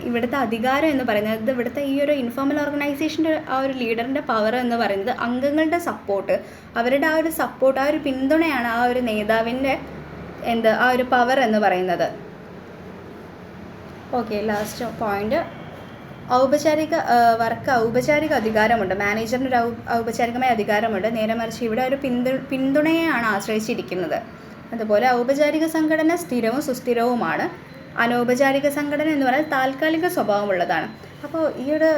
ഇവിടുത്തെ അധികാരം എന്ന് പറയുന്നത്, ഇവിടുത്തെ ഈ ഒരു ഇൻഫോർമൽ ഓർഗനൈസേഷൻ്റെ ആ ഒരു ലീഡറിൻ്റെ പവർ എന്ന് പറയുന്നത് അംഗങ്ങളുടെ സപ്പോർട്ട്, അവരുടെ ആ ഒരു സപ്പോർട്ട്, ആ ഒരു പിന്തുണയാണ് ആ ഒരു നേതാവിൻ്റെ ആ ഒരു പവർ എന്ന് പറയുന്നത്. ഓക്കെ, ലാസ്റ്റ് പോയിന്റ്, ഔപചാരിക അധികാരമുണ്ട്. മാനേജറിന് ഒരു ഔപചാരികമായ അധികാരമുണ്ട്. നേരെ മറിച്ച് ഇവിടെ ഒരു പിന്തുണയെയാണ് ആശ്രയിച്ചിരിക്കുന്നത്. അതുപോലെ ഔപചാരിക സംഘടന സ്ഥിരവും സുസ്ഥിരവുമാണ്. അനൗപചാരിക സംഘടന എന്ന് പറയുന്നത് താൽക്കാലിക സ്വഭാവമുള്ളതാണ്. അപ്പോൾ ഈ ഒരു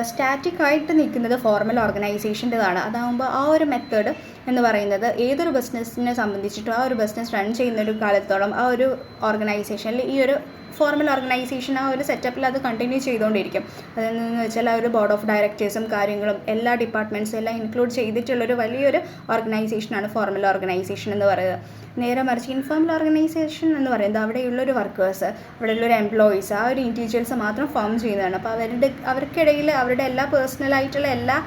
സ്റ്റാറ്റിക് ആയിട്ട് നിൽക്കുന്നത് ഫോർമൽ ഓർഗനൈസേഷൻ്റെതാണ്. അതാകുമ്പോൾ ആ ഒരു മെത്തേഡ് എന്ന് പറയുന്നത് ഏതൊരു ബിസിനസ്സിനെ സംബന്ധിച്ചിട്ടും ആ ഒരു ബിസിനസ് റൺ ചെയ്യുന്ന ഒരു കാലത്തോളം ആ ഒരു ഓർഗനൈസേഷനിൽ ഈ ഒരു ഫോർമൽ ഓർഗനൈസേഷൻ ആ ഒരു സെറ്റപ്പിൽ അത് കണ്ടിന്യൂ ചെയ്തുകൊണ്ടിരിക്കും. അതെന്ന് വെച്ചാൽ ആ ഒരു ബോർഡ് ഓഫ് ഡയറക്ടേഴ്സും കാര്യങ്ങളും എല്ലാ ഡിപ്പാർട്ട്മെൻറ്റ്സും എല്ലാം ഇൻക്ലൂഡ് ചെയ്തിട്ടുള്ളൊരു വലിയൊരു ഓർഗനൈസേഷനാണ് ഫോർമൽ ഓർഗനൈസേഷൻ എന്ന് പറയുന്നത്. നേരെ മറിച്ച് ഇൻഫോർമൽ ഓർഗനൈസേഷൻ എന്ന് പറയുന്നത് അവിടെയുള്ളൊരു വർക്കേഴ്സ്, അവിടെയുള്ളൊരു എംപ്ലോയീസ്, ആ ഒരു ഇൻഡിവിജ്വൽസ് മാത്രം ഫോം ചെയ്യുന്നതാണ്. അപ്പോൾ അവർക്കിടയിൽ അവരുടെ എല്ലാ പേഴ്സണലായിട്ടുള്ള എല്ലാ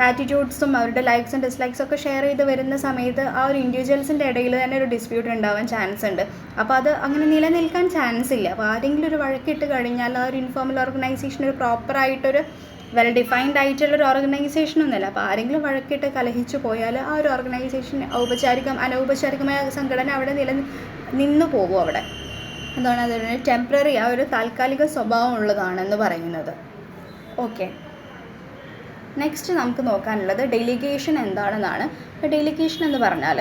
ആറ്റിറ്റ്യൂഡ്സും അവരുടെ ലൈക്സ് ആൻഡ് ഡിസ്ലൈക്സ് ഒക്കെ ഷെയർ ചെയ്ത് വരുന്ന സമയത്ത് ആ ഒരു ഇൻഡിവിജ്വൽസിൻ്റെ ഇടയിൽ തന്നെ ഒരു ഡിസ്പ്യൂട്ട് ഉണ്ടാവാൻ ചാൻസ് ഉണ്ട്. അപ്പോൾ അത് അങ്ങനെ നിലനിൽക്കാൻ ചാൻസ് ഇല്ല. അപ്പോൾ ആരെങ്കിലും ഒരു വഴക്കിട്ട് കഴിഞ്ഞാൽ ആ ഒരു ഇൻഫോർമൽ ഓർഗനൈസേഷൻ ഒരു പ്രോപ്പറായിട്ടൊരു വെൽ ഡിഫൈൻഡ് ആയിട്ടുള്ളൊരു ഓർഗനൈസേഷനൊന്നുമല്ല. അപ്പോൾ ആരെങ്കിലും വഴക്കിട്ട് കലഹിച്ചു പോയാൽ ആ ഒരു ഓർഗനൈസേഷൻ അനൗപചാരികമായ സംഘടന അവിടെ നിന്നു പോകും. അവിടെ എന്താണ് അതിന് ടെമ്പററി, ആ ഒരു താൽക്കാലിക സ്വഭാവം ഉള്ളതാണെന്ന് പറയുന്നത്. ഓക്കെ, നെക്സ്റ്റ് നമുക്ക് നോക്കാനുള്ളത് ഡെലിഗേഷൻ എന്താണെന്നാണ്. ഡെലിഗേഷൻ എന്ന് പറഞ്ഞാൽ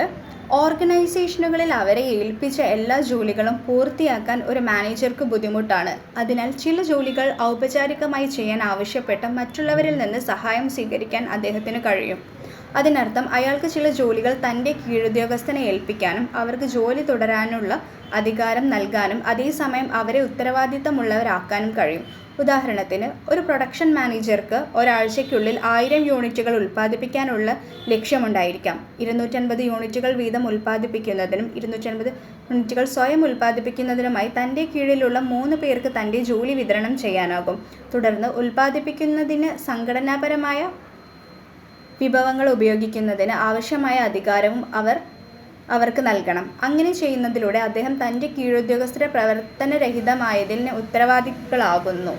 ഓർഗനൈസേഷനുകളിൽ അവരെ ഏൽപ്പിച്ച എല്ലാ ജോലികളും പൂർത്തിയാക്കാൻ ഒരു മാനേജർക്ക് ബുദ്ധിമുട്ടാണ്. അതിനാൽ ചില ജോലികൾ ഔപചാരികമായി ചെയ്യാൻ ആവശ്യപ്പെട്ട മറ്റുള്ളവരിൽ നിന്ന് സഹായം സ്വീകരിക്കാൻ അദ്ദേഹത്തിന് കഴിയും. അതിനർത്ഥം അയാൾക്ക് ചില ജോലികൾ തൻ്റെ കീഴുദ്യോഗസ്ഥനെ ഏൽപ്പിക്കാനും അവർക്ക് ജോലി തുടരാനുള്ള അധികാരം നൽകാനും അതേസമയം അവരെ ഉത്തരവാദിത്തമുള്ളവരാക്കാനും കഴിയും. ഉദാഹരണത്തിന്, ഒരു പ്രൊഡക്ഷൻ മാനേജർക്ക് ഒരാഴ്ചയ്ക്കുള്ളിൽ 1000 യൂണിറ്റുകൾ ഉൽപ്പാദിപ്പിക്കാനുള്ള ലക്ഷ്യമുണ്ടായിരിക്കാം. 250 യൂണിറ്റുകൾ വീതം ഉൽപ്പാദിപ്പിക്കുന്നതിനും 250 യൂണിറ്റുകൾ സ്വയം ഉൽപ്പാദിപ്പിക്കുന്നതിനുമായി തൻ്റെ കീഴിലുള്ള 3 പേർക്ക് തൻ്റെ ജോലി വിതരണം ചെയ്യാനാകും. തുടർന്ന് ഉൽപ്പാദിപ്പിക്കുന്നതിന് സംഘടനാപരമായ വിഭവങ്ങൾ ഉപയോഗിക്കുന്നതിന് ആവശ്യമായ അധികാരവും അവർക്ക് നൽകണം. അങ്ങനെ ചെയ്യുന്നതിലൂടെ അദ്ദേഹം തൻ്റെ കീഴുദ്യോഗസ്ഥരെ പ്രവർത്തനരഹിതമായതിന് ഉത്തരവാദികളാക്കുന്നു.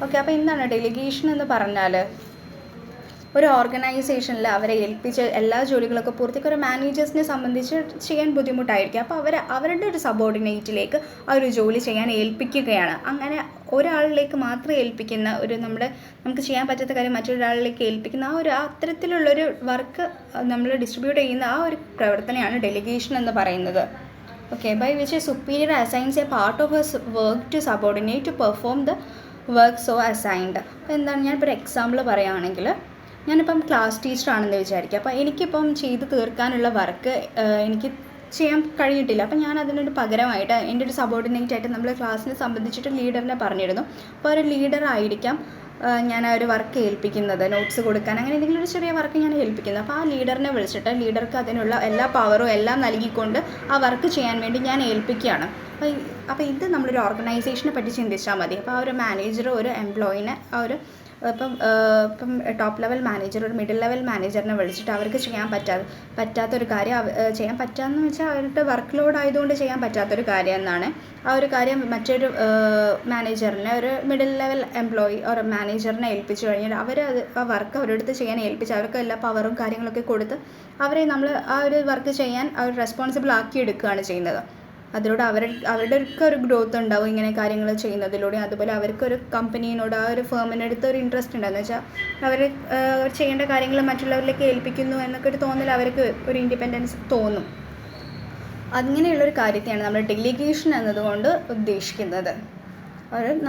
ഓക്കെ, അപ്പോൾ എന്താണ് ഡെലിഗേഷൻ എന്ന് പറഞ്ഞാൽ? ഒരു ഓർഗനൈസേഷനിൽ അവരെ ഏൽപ്പിച്ച എല്ലാ ജോലികളൊക്കെ പൂർത്തിയാക്കി ഒരു മാനേജേഴ്സിനെ സംബന്ധിച്ച് ചെയ്യാൻ ബുദ്ധിമുട്ടായിരിക്കും. അപ്പോൾ അവരുടെ ഒരു സബോർഡിനേറ്റിലേക്ക് ആ ഒരു ജോലി ചെയ്യാൻ ഏൽപ്പിക്കുകയാണ്. അങ്ങനെ ഒരാളിലേക്ക് മാത്രം ഏൽപ്പിക്കുന്ന നമുക്ക് ചെയ്യാൻ പറ്റാത്ത കാര്യം മറ്റൊരാളിലേക്ക് ഏൽപ്പിക്കുന്ന അത്തരത്തിലുള്ളൊരു വർക്ക് നമ്മൾ ഡിസ്ട്രിബ്യൂട്ട് ചെയ്യുന്ന ആ ഒരു പ്രവർത്തനമാണ് ഡെലിഗേഷൻ എന്ന് പറയുന്നത്. Okay, by which a superior assigns a part of his work to subordinate to perform the work so assigned. അപ്പോൾ എന്താണ്, ഞാനിപ്പോൾ ഒരു എക്സാമ്പിൾ പറയുകയാണെങ്കിൽ, ഞാനിപ്പം ക്ലാസ് ടീച്ചറാണെന്ന് വിചാരിക്കുക. അപ്പോൾ എനിക്കിപ്പം ചെയ്ത് തീർക്കാനുള്ള വർക്ക് എനിക്ക് ചെയ്യാൻ കഴിഞ്ഞിട്ടില്ല. അപ്പം ഞാൻ അതിനൊരു പകരമായിട്ട് എൻ്റെ ഒരു സബോർഡിനേറ്റ് ആയിട്ട് നമ്മൾ ക്ലാസ്സിനെ സംബന്ധിച്ചിട്ട് ലീഡറിനെ പറഞ്ഞിരുന്നു. അപ്പോൾ ഒരു ലീഡറായിരിക്കാം ഞാൻ ആ ഒരു വർക്ക് ഏൽപ്പിക്കുന്നത്, നോട്ട്സ് കൊടുക്കാൻ, അങ്ങനെ എന്തെങ്കിലും ഒരു ചെറിയ വർക്ക് ഞാൻ ഏൽപ്പിക്കുന്നത്. അപ്പോൾ ആ ലീഡറിനെ വിളിച്ചിട്ട് ലീഡർക്ക് അതിനുള്ള എല്ലാ പവറും എല്ലാം നൽകിക്കൊണ്ട് ആ വർക്ക് ചെയ്യാൻ വേണ്ടി ഞാൻ ഏൽപ്പിക്കുകയാണ്. അപ്പോൾ ഇത് നമ്മളൊരു ഓർഗനൈസേഷനെ പറ്റി ചിന്തിച്ചാൽ മതി. അപ്പോൾ ആ ഒരു മാനേജർ ഒരു എംപ്ലോയിനെ ഇപ്പം ടോപ്പ് ലെവൽ മാനേജർ ഒരു മിഡിൽ ലെവൽ മാനേജറിനെ വിളിച്ചിട്ട് അവർക്ക് ചെയ്യാൻ പറ്റാത്തൊരു കാര്യം ചെയ്യാൻ പറ്റാമെന്ന് വെച്ചാൽ അവരുടെ വർക്ക് ലോഡ് ആയതുകൊണ്ട് ചെയ്യാൻ പറ്റാത്തൊരു കാര്യം എന്നാണ്. ആ ഒരു കാര്യം മറ്റൊരു മാനേജറിനെ, ഒരു മിഡിൽ ലെവൽ എംപ്ലോയി ഒരു മാനേജറിനെ ഏൽപ്പിച്ചു കഴിഞ്ഞാൽ ആ വർക്ക് അവരെടുത്ത് ചെയ്യാൻ ഏൽപ്പിച്ച് അവർക്ക് എല്ലാ പവറും കാര്യങ്ങളൊക്കെ കൊടുത്ത് അവരെ നമ്മൾ ആ ഒരു വർക്ക് ചെയ്യാൻ അവർ റെസ്പോൺസിബിൾ ആക്കി എടുക്കുകയാണ് ചെയ്യുന്നത്. അതിലൂടെ അവരുടെ ഒരു ഗ്രോത്ത് ഉണ്ടാവും ഇങ്ങനെ കാര്യങ്ങൾ ചെയ്യുന്നതിലൂടെ. അതുപോലെ അവർക്കൊരു കമ്പനീനോട് ആ ഒരു ഫേമിനടുത്ത് ഒരു ഇൻട്രസ്റ്റ് ഉണ്ടാകുന്ന വെച്ചാൽ അവർ ചെയ്യേണ്ട കാര്യങ്ങൾ മറ്റുള്ളവരിലേക്ക് ഏൽപ്പിക്കുന്നു എന്നൊക്കെ ഒരു തോന്നൽ അവർക്ക് ഒരു ഇൻഡിപെൻഡൻസ് തോന്നും. അങ്ങനെയുള്ളൊരു കാര്യത്തെയാണ് നമ്മൾ ഡെലിഗേഷൻ എന്നതുകൊണ്ട് ഉദ്ദേശിക്കുന്നത്.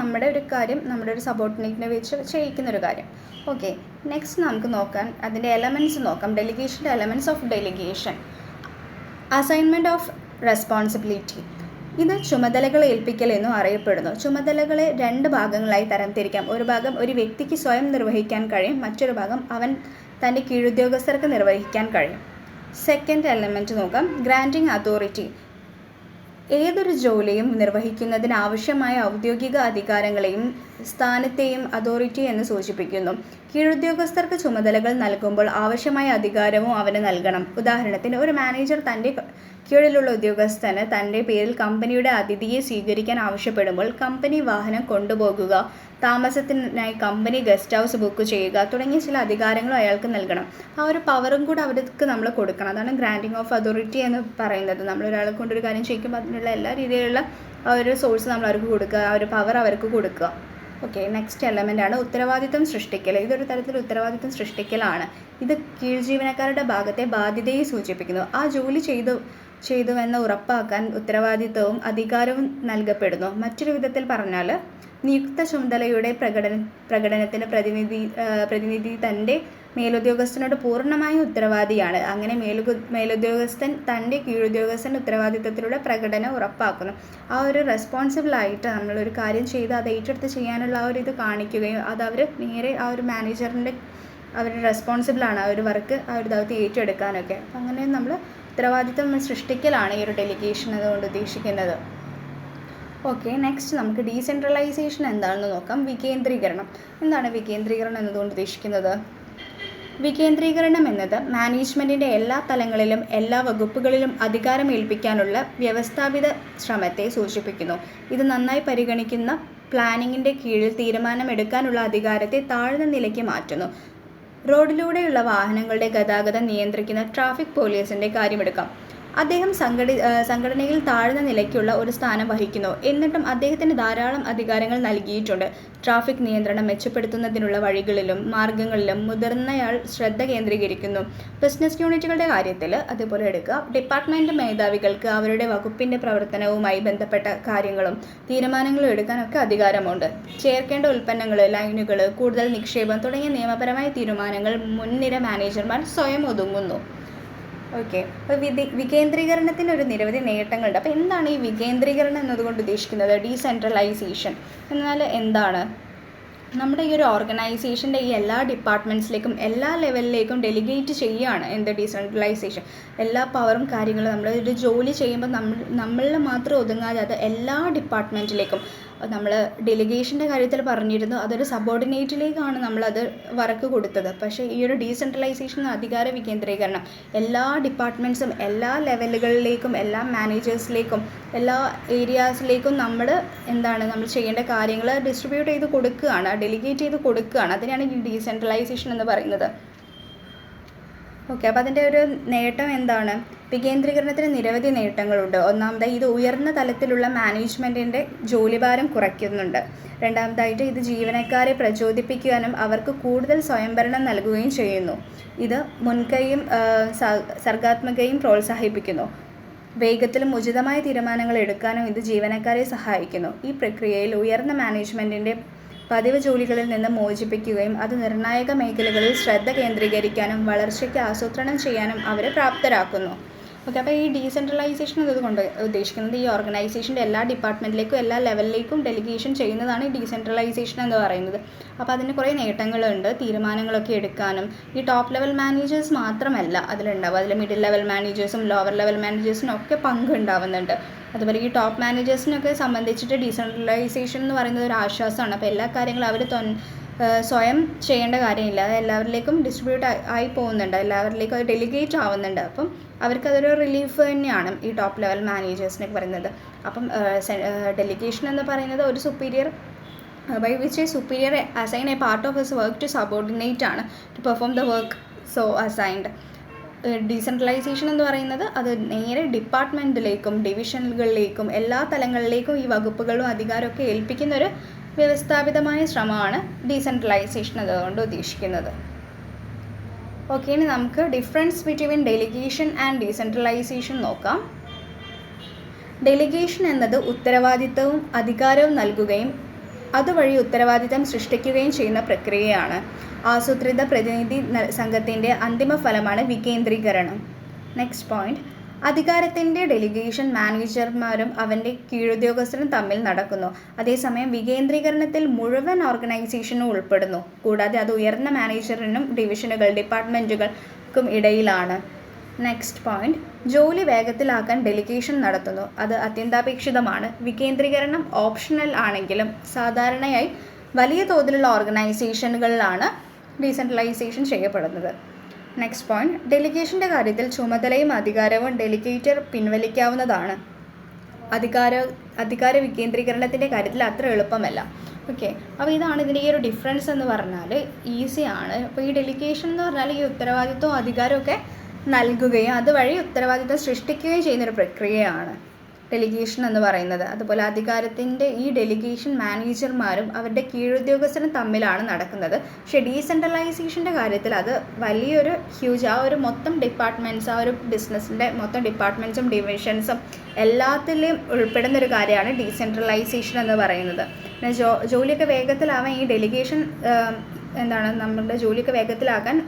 നമ്മുടെ ഒരു കാര്യം നമ്മുടെ ഒരു സബോർഡിനേറ്റിനെ വെച്ച് ചെയ്യിക്കുന്നൊരു കാര്യം. ഓക്കെ, നെക്സ്റ്റ് നമുക്ക് നോക്കാൻ അതിൻ്റെ എലമെൻറ്റ്സ് നോക്കാം. ഡെലിഗേഷൻ്റെ elements of delegation. Assignment of responsibility. ഇത് ചുമതലകൾ ഏൽപ്പിക്കൽ എന്നും അറിയപ്പെടുന്നു. ചുമതലകളെ 2 ഭാഗങ്ങളായി തരംതിരിക്കാം. ഒരു ഭാഗം ഒരു വ്യക്തിക്ക് സ്വയം നിർവഹിക്കാൻ കഴിയും, മറ്റൊരു ഭാഗം അവൻ തൻ്റെ കീഴുദ്യോഗസ്ഥർക്ക് നിർവഹിക്കാൻ കഴിയും. സെക്കൻഡ് എലമെൻറ്റ് നോക്കാം, ഗ്രാൻറ്റിംഗ് അതോറിറ്റി. ഏതൊരു ജോലിയും നിർവഹിക്കുന്നതിന് ആവശ്യമായ ഔദ്യോഗിക അധികാരങ്ങളെയും സ്ഥാനത്തെയും അതോറിറ്റി എന്ന് സൂചിപ്പിക്കുന്നു. കീഴുദ്യോഗസ്ഥർക്ക് ചുമതലകൾ നൽകുമ്പോൾ ആവശ്യമായ അധികാരവും അവന് നൽകണം. ഉദാഹരണത്തിന്, ഒരു മാനേജർ തൻ്റെ കീഴിലുള്ള ഉദ്യോഗസ്ഥന് തൻ്റെ പേരിൽ കമ്പനിയുടെ അതിഥിയെ സ്വീകരിക്കാൻ ആവശ്യപ്പെടുമ്പോൾ കമ്പനി വാഹനം കൊണ്ടുപോകുക, താമസത്തിനായി കമ്പനി ഗസ്റ്റ് ഹൗസ് ബുക്ക് ചെയ്യുക തുടങ്ങിയ ചില അധികാരങ്ങളും അയാൾക്ക് നൽകണം. ആ ഒരു പവറും കൂടെ അവർക്ക് നമ്മൾ കൊടുക്കണം. അതാണ് ഗ്രാൻറ്റിംഗ് ഓഫ് അതോറിറ്റി എന്ന് പറയുന്നത്. നമ്മളൊരാളെ കൊണ്ടൊരു കാര്യം ചെയ്യിക്കുമ്പോൾ അതിനുള്ള എല്ലാ രീതിയിലുള്ള ആ ഒരു സോഴ്സ് നമ്മൾ അവർക്ക് കൊടുക്കുക, ആ ഒരു പവർ അവർക്ക് കൊടുക്കുക. ഓക്കെ, നെക്സ്റ്റ് എലമെൻ്റാണ് ഉത്തരവാദിത്തം സൃഷ്ടിക്കൽ. ഇതൊരു തരത്തിൽ ഉത്തരവാദിത്തം സൃഷ്ടിക്കലാണ്. ഇത് കീഴ് ജീവനക്കാരുടെ ഭാഗത്തെ ബാധ്യതയെ സൂചിപ്പിക്കുന്നു. ആ ജോലി ചെയ്തുവെന്ന് ഉറപ്പാക്കാൻ ഉത്തരവാദിത്തവും അധികാരവും നൽകപ്പെടുന്നു. മറ്റൊരു വിധത്തിൽ പറഞ്ഞാൽ, നിയുക്ത ചുമതലയുടെ പ്രകടനത്തിന് പ്രതിനിധി തൻ്റെ മേലുദ്യോഗസ്ഥനോട് പൂർണ്ണമായും ഉത്തരവാദിയാണ്. അങ്ങനെ മേലുദ്യോഗസ്ഥൻ തൻ്റെ കീഴുദ്യോഗസ്ഥൻ്റെ ഉത്തരവാദിത്തത്തിലൂടെ പ്രകടനം ഉറപ്പാക്കുന്നു. ആ ഒരു റെസ്പോൺസിബിളായിട്ട് നമ്മളൊരു കാര്യം ചെയ്ത് അത് ഏറ്റെടുത്ത് ചെയ്യാനുള്ള ആ ഒരു ഇത് കാണിക്കുകയും അത് അവർ നേരെ ആ ഒരു മാനേജറിൻ്റെ അവർ റെസ്പോൺസിബിളാണ് ആ ഒരു വർക്ക്, ആ ഒരു ദൗത്യം ഏറ്റെടുക്കാനൊക്കെ. അപ്പം അങ്ങനെ നമ്മൾ ഉത്തരവാദിത്തം സൃഷ്ടിക്കലാണ് ഈ ഒരു ഡെലിഗേഷൻ അതുകൊണ്ട് ഉദ്ദേശിക്കുന്നത്. ഓക്കെ, നെക്സ്റ്റ് നമുക്ക് ഡീസെൻട്രലൈസേഷൻ എന്താണെന്ന് നോക്കാം. വികേന്ദ്രീകരണം. എന്താണ് വികേന്ദ്രീകരണം എന്നതുകൊണ്ട് ഉദ്ദേശിക്കുന്നത്? വികേന്ദ്രീകരണം എന്നത് മാനേജ്മെൻറ്റിൻ്റെ എല്ലാ തലങ്ങളിലും എല്ലാ വകുപ്പുകളിലും അധികാരം ഏൽപ്പിക്കാനുള്ള വ്യവസ്ഥാപിത ശ്രമത്തെ സൂചിപ്പിക്കുന്നു. ഇത് നന്നായി പരിഗണിക്കുന്ന പ്ലാനിങ്ങിൻ്റെ കീഴിൽ തീരുമാനമെടുക്കാനുള്ള അധികാരത്തെ താഴ്ന്ന നിലയ്ക്ക് മാറ്റുന്നു. റോഡിലൂടെയുള്ള വാഹനങ്ങളുടെ ഗതാഗതം നിയന്ത്രിക്കുന്ന ട്രാഫിക് പോലീസിൻ്റെ കാര്യമെടുക്കാം. അദ്ദേഹം സംഘടനയിൽ താഴ്ന്ന നിലയ്ക്കുള്ള ഒരു സ്ഥാനം വഹിക്കുന്നു. എന്നിട്ടും അദ്ദേഹത്തിന് ധാരാളം അധികാരങ്ങൾ നൽകിയിട്ടുണ്ട്. ട്രാഫിക് നിയന്ത്രണം മെച്ചപ്പെടുത്തുന്നതിനുള്ള വഴികളിലും മാർഗങ്ങളിലും മുതിർന്നയാൾ ശ്രദ്ധ കേന്ദ്രീകരിക്കുന്നു. ബിസിനസ് യൂണിറ്റുകളുടെ കാര്യത്തിൽ അതുപോലെ എടുക്കുക. ഡിപ്പാർട്ട്മെൻറ്റ് മേധാവികൾക്ക് അവരുടെ വകുപ്പിൻ്റെ പ്രവർത്തനവുമായി ബന്ധപ്പെട്ട കാര്യങ്ങളും തീരുമാനങ്ങളും എടുക്കാനൊക്കെ അധികാരമുണ്ട്. ചേർക്കേണ്ട ഉൽപ്പന്നങ്ങൾ, ലൈനുകൾ, കൂടുതൽ നിക്ഷേപം തുടങ്ങിയ നിയമപരമായ തീരുമാനങ്ങൾ മുൻനിര മാനേജർമാർ സ്വയം ഒതുങ്ങുന്നു. ഓക്കെ, അപ്പോൾ വികേന്ദ്രീകരണത്തിന് ഒരു നിരവധി നേട്ടങ്ങളുണ്ട്. അപ്പോൾ എന്താണ് ഈ വികേന്ദ്രീകരണം എന്നതുകൊണ്ട് ഉദ്ദേശിക്കുന്നത്? ഡീസെൻട്രലൈസേഷൻ എന്നാൽ എന്താണ്? നമ്മുടെ ഈ ഒരു ഓർഗനൈസേഷൻ്റെ ഈ എല്ലാ ഡിപ്പാർട്ട്മെൻറ്റ്സിലേക്കും എല്ലാ ലെവലിലേക്കും ഡെലിഗേറ്റ് ചെയ്യുകയാണ് എന്ത് ഡീസെൻട്രലൈസേഷൻ. എല്ലാ പവറും കാര്യങ്ങളും നമ്മൾ ഒരു ജോലി ചെയ്യുമ്പോൾ നമ്മളിൽ മാത്രം ഒതുങ്ങാതെ അത് എല്ലാ ഡിപ്പാർട്ട്മെൻറ്റിലേക്കും. നമ്മൾ ഡെലിഗേഷൻ്റെ കാര്യത്തിൽ പറഞ്ഞിരുന്നു, അതൊരു സബോർഡിനേറ്റിലേക്കാണ് നമ്മളത് വർക്ക് കൊടുത്തത്. പക്ഷേ ഈ ഒരു ഡീസെൻട്രലൈസേഷൻ അധികാര വികേന്ദ്രീകരണം എല്ലാ ഡിപ്പാർട്ട്മെൻറ്റ്സും എല്ലാ ലെവലുകളിലേക്കും എല്ലാ മാനേജേഴ്സിലേക്കും എല്ലാ ഏരിയാസിലേക്കും നമ്മൾ ചെയ്യേണ്ട കാര്യങ്ങൾ ഡിസ്ട്രിബ്യൂട്ട് ചെയ്ത് കൊടുക്കുകയാണ്, ഡെലിഗേറ്റ് ചെയ്ത് കൊടുക്കുകയാണ്. അതിനാണ് ഈ ഡീസെൻട്രലൈസേഷൻ എന്ന് പറയുന്നത്. ഓക്കെ, അപ്പോൾ അതിൻ്റെ ഒരു നേട്ടം എന്താണ്? വികേന്ദ്രീകരണത്തിന് നിരവധി നേട്ടങ്ങളുണ്ട്. ഒന്നാമതായി ഇത് ഉയർന്ന തലത്തിലുള്ള മാനേജ്മെൻറ്റിൻ്റെ ജോലിഭാരം കുറയ്ക്കുന്നുണ്ട്. രണ്ടാമതായിട്ട് ഇത് ജീവനക്കാരെ പ്രചോദിപ്പിക്കാനും അവർക്ക് കൂടുതൽ സ്വയംഭരണം നൽകുകയും ചെയ്യുന്നു. ഇത് മുൻകൈയും സർഗാത്മകതയും പ്രോത്സാഹിപ്പിക്കുന്നു. വേഗത്തിലും ഉചിതമായ തീരുമാനങ്ങൾ എടുക്കാനും ഇത് ജീവനക്കാരെ സഹായിക്കുന്നു. ഈ പ്രക്രിയയിൽ ഉയർന്ന മാനേജ്മെൻറ്റിൻ്റെ പതിവ് ജോലികളിൽ നിന്ന് മോചിപ്പിക്കുകയും അത് നിർണായക മേഖലകളിൽ ശ്രദ്ധ കേന്ദ്രീകരിക്കാനും വളർച്ചയ്ക്ക് ആസൂത്രണം ചെയ്യാനും അവരെ പ്രാപ്തരാക്കുന്നു. ഓക്കെ, അപ്പോൾ ഈ ഡീസെൻട്രലൈസേഷൻ എന്നതുകൊണ്ട് ഉദ്ദേശിക്കുന്നത് ഈ ഓർഗനൈസേഷൻ്റെ എല്ലാ ഡിപ്പാർട്ട്മെൻറ്റിലേക്കും എല്ലാ ലെവലിലേക്കും ഡെലിഗേഷൻ ചെയ്യുന്നതാണ് ഈ ഡീസെൻട്രലൈസേഷൻ എന്ന് പറയുന്നത്. അപ്പോൾ അതിന് കുറേ നേട്ടങ്ങളുണ്ട്. തീരുമാനങ്ങളൊക്കെ എടുക്കാനും ഈ ടോപ്പ് ലെവൽ മാനേജേഴ്സ് മാത്രമല്ല അതിലുണ്ടാവും, അതിൽ മിഡിൽ ലെവൽ മാനേജേഴ്സും ലോവർ ലെവൽ മാനേജേഴ്സിനും ഒക്കെ പങ്കുണ്ടാവുന്നുണ്ട്. അതുപോലെ ഈ ടോപ്പ് മാനേജേഴ്സിനൊക്കെ സംബന്ധിച്ചിട്ട് ഡീസെൻട്രലൈസേഷൻ എന്ന് പറയുന്നത് ഒരു ആശ്വാസമാണ്. അപ്പോൾ എല്ലാ കാര്യങ്ങളും അവർ സ്വയം ചെയ്യേണ്ട കാര്യമില്ല, അത് എല്ലാവരിലേക്കും ഡിസ്ട്രിബ്യൂട്ട് ആയി പോകുന്നുണ്ട്, എല്ലാവരിലേക്കും അത് ഡെലിഗേറ്റ് ആവുന്നുണ്ട്. അപ്പം അവർക്കതൊരു റിലീഫ് തന്നെയാണ് ഈ ടോപ്പ് ലെവൽ മാനേജേഴ്സിനൊക്കെ പറയുന്നത്. അപ്പം ഡെലിഗേഷൻ എന്ന് പറയുന്നത് ഒരു superior by which a superior assign a part of his work to subordinate ആണ് to perform the work so assigned. Decentralisation എന്ന് പറയുന്നത് അത് നേരെ ഡിപ്പാർട്ട്മെൻറ്റിലേക്കും ഡിവിഷനുകളിലേക്കും എല്ലാ തലങ്ങളിലേക്കും ഈ വകുപ്പുകളും അധികാരമൊക്കെ ഏൽപ്പിക്കുന്ന ഒരു വ്യവസ്ഥാപിതമായ ശ്രമമാണ് ഡീസെൻട്രലൈസേഷൻ അതുകൊണ്ട് ഉദ്ദേശിക്കുന്നത്. ഓക്കെ, ഇനി നമുക്ക് difference between delegation and decentralisation നോക്കാം. ഡെലിഗേഷൻ എന്നത് ഉത്തരവാദിത്തവും അധികാരവും നൽകുകയും അതുവഴി ഉത്തരവാദിത്തം സൃഷ്ടിക്കുകയും ചെയ്യുന്ന പ്രക്രിയയാണ്. ആസൂത്രിത പ്രതിനിധി സംഘത്തിൻ്റെ അന്തിമ ഫലമാണ് വികേന്ദ്രീകരണം. നെക്സ്റ്റ് പോയിന്റ്, അധികാരത്തിൻ്റെ ഡെലിഗേഷൻ മാനേജർമാരും അവൻ്റെ കീഴുദ്യോഗസ്ഥരും തമ്മിൽ നടക്കുന്നു. അതേസമയം വികേന്ദ്രീകരണത്തിൽ മുഴുവൻ ഓർഗനൈസേഷനും ഉൾപ്പെടുന്നു. കൂടാതെ അത് ഉയർന്ന മാനേജറിനും ഡിപ്പാർട്ട്മെൻറ്റുകൾക്കും ഇടയിലാണ്. നെക്സ്റ്റ് പോയിന്റ്, ജോലി വേഗത്തിലാക്കാൻ ഡെലിഗേഷൻ നടത്തുന്നു. അത് അത്യന്താപേക്ഷിതമാണ്. വികേന്ദ്രീകരണം ഓപ്ഷണൽ ആണെങ്കിലും സാധാരണയായി വലിയ തോതിലുള്ള ഓർഗനൈസേഷനുകളിലാണ് ഡീസെൻട്രലൈസേഷൻ ചെയ്യപ്പെടുന്നത്. നെക്സ്റ്റ് പോയിന്റ്, ഡെലിഗേഷൻ്റെ കാര്യത്തിൽ ചുമതലയും അധികാരവും ഡെലിഗേറ്റർ പിൻവലിക്കാവുന്നതാണ്. അധികാര വികേന്ദ്രീകരണത്തിൻ്റെ കാര്യത്തിൽ അത്ര എളുപ്പമല്ല. ഓക്കെ, അപ്പോൾ ഇതാണ് ഇതിൻ്റെ ഈ ഒരു ഡിഫറൻസ് എന്ന് പറഞ്ഞാൽ ഈസിയാണ്. അപ്പോൾ ഈ ഡെലിഗേഷൻ എന്ന് പറഞ്ഞാൽ ഈ ഉത്തരവാദിത്വവും അധികാരമൊക്കെ നൽകുകയും അതുവഴി ഉത്തരവാദിത്വം സൃഷ്ടിക്കുകയും ചെയ്യുന്നൊരു പ്രക്രിയയാണ് ഡെലിഗേഷൻ എന്ന് പറയുന്നത്. അതുപോലെ അധികാരത്തിൻ്റെ ഈ ഡെലിഗേഷൻ മാനേജർമാരും അവരുടെ കീഴുദ്യോഗസ്ഥരും തമ്മിലാണ് നടക്കുന്നത്. പക്ഷേ ഡീസെൻട്രലൈസേഷൻ്റെ കാര്യത്തിൽ അത് വലിയൊരു ആ ഒരു മൊത്തം ഡിപ്പാർട്ട്മെൻറ്റ്സ്, ആ ഒരു ബിസിനസ്സിൻ്റെ മൊത്തം ഡിപ്പാർട്ട്മെൻറ്റ്സും ഡിവിഷൻസും എല്ലാത്തിലും ഉൾപ്പെടുന്നൊരു കാര്യമാണ് ഡീസെൻട്രലൈസേഷൻ എന്ന് പറയുന്നത്. പിന്നെ ജോലിയൊക്കെ വേഗത്തിലാവാൻ ഈ ഡെലിഗേഷൻ നമ്മുടെ ജോലിയൊക്കെ വേഗത്തിലാക്കാൻ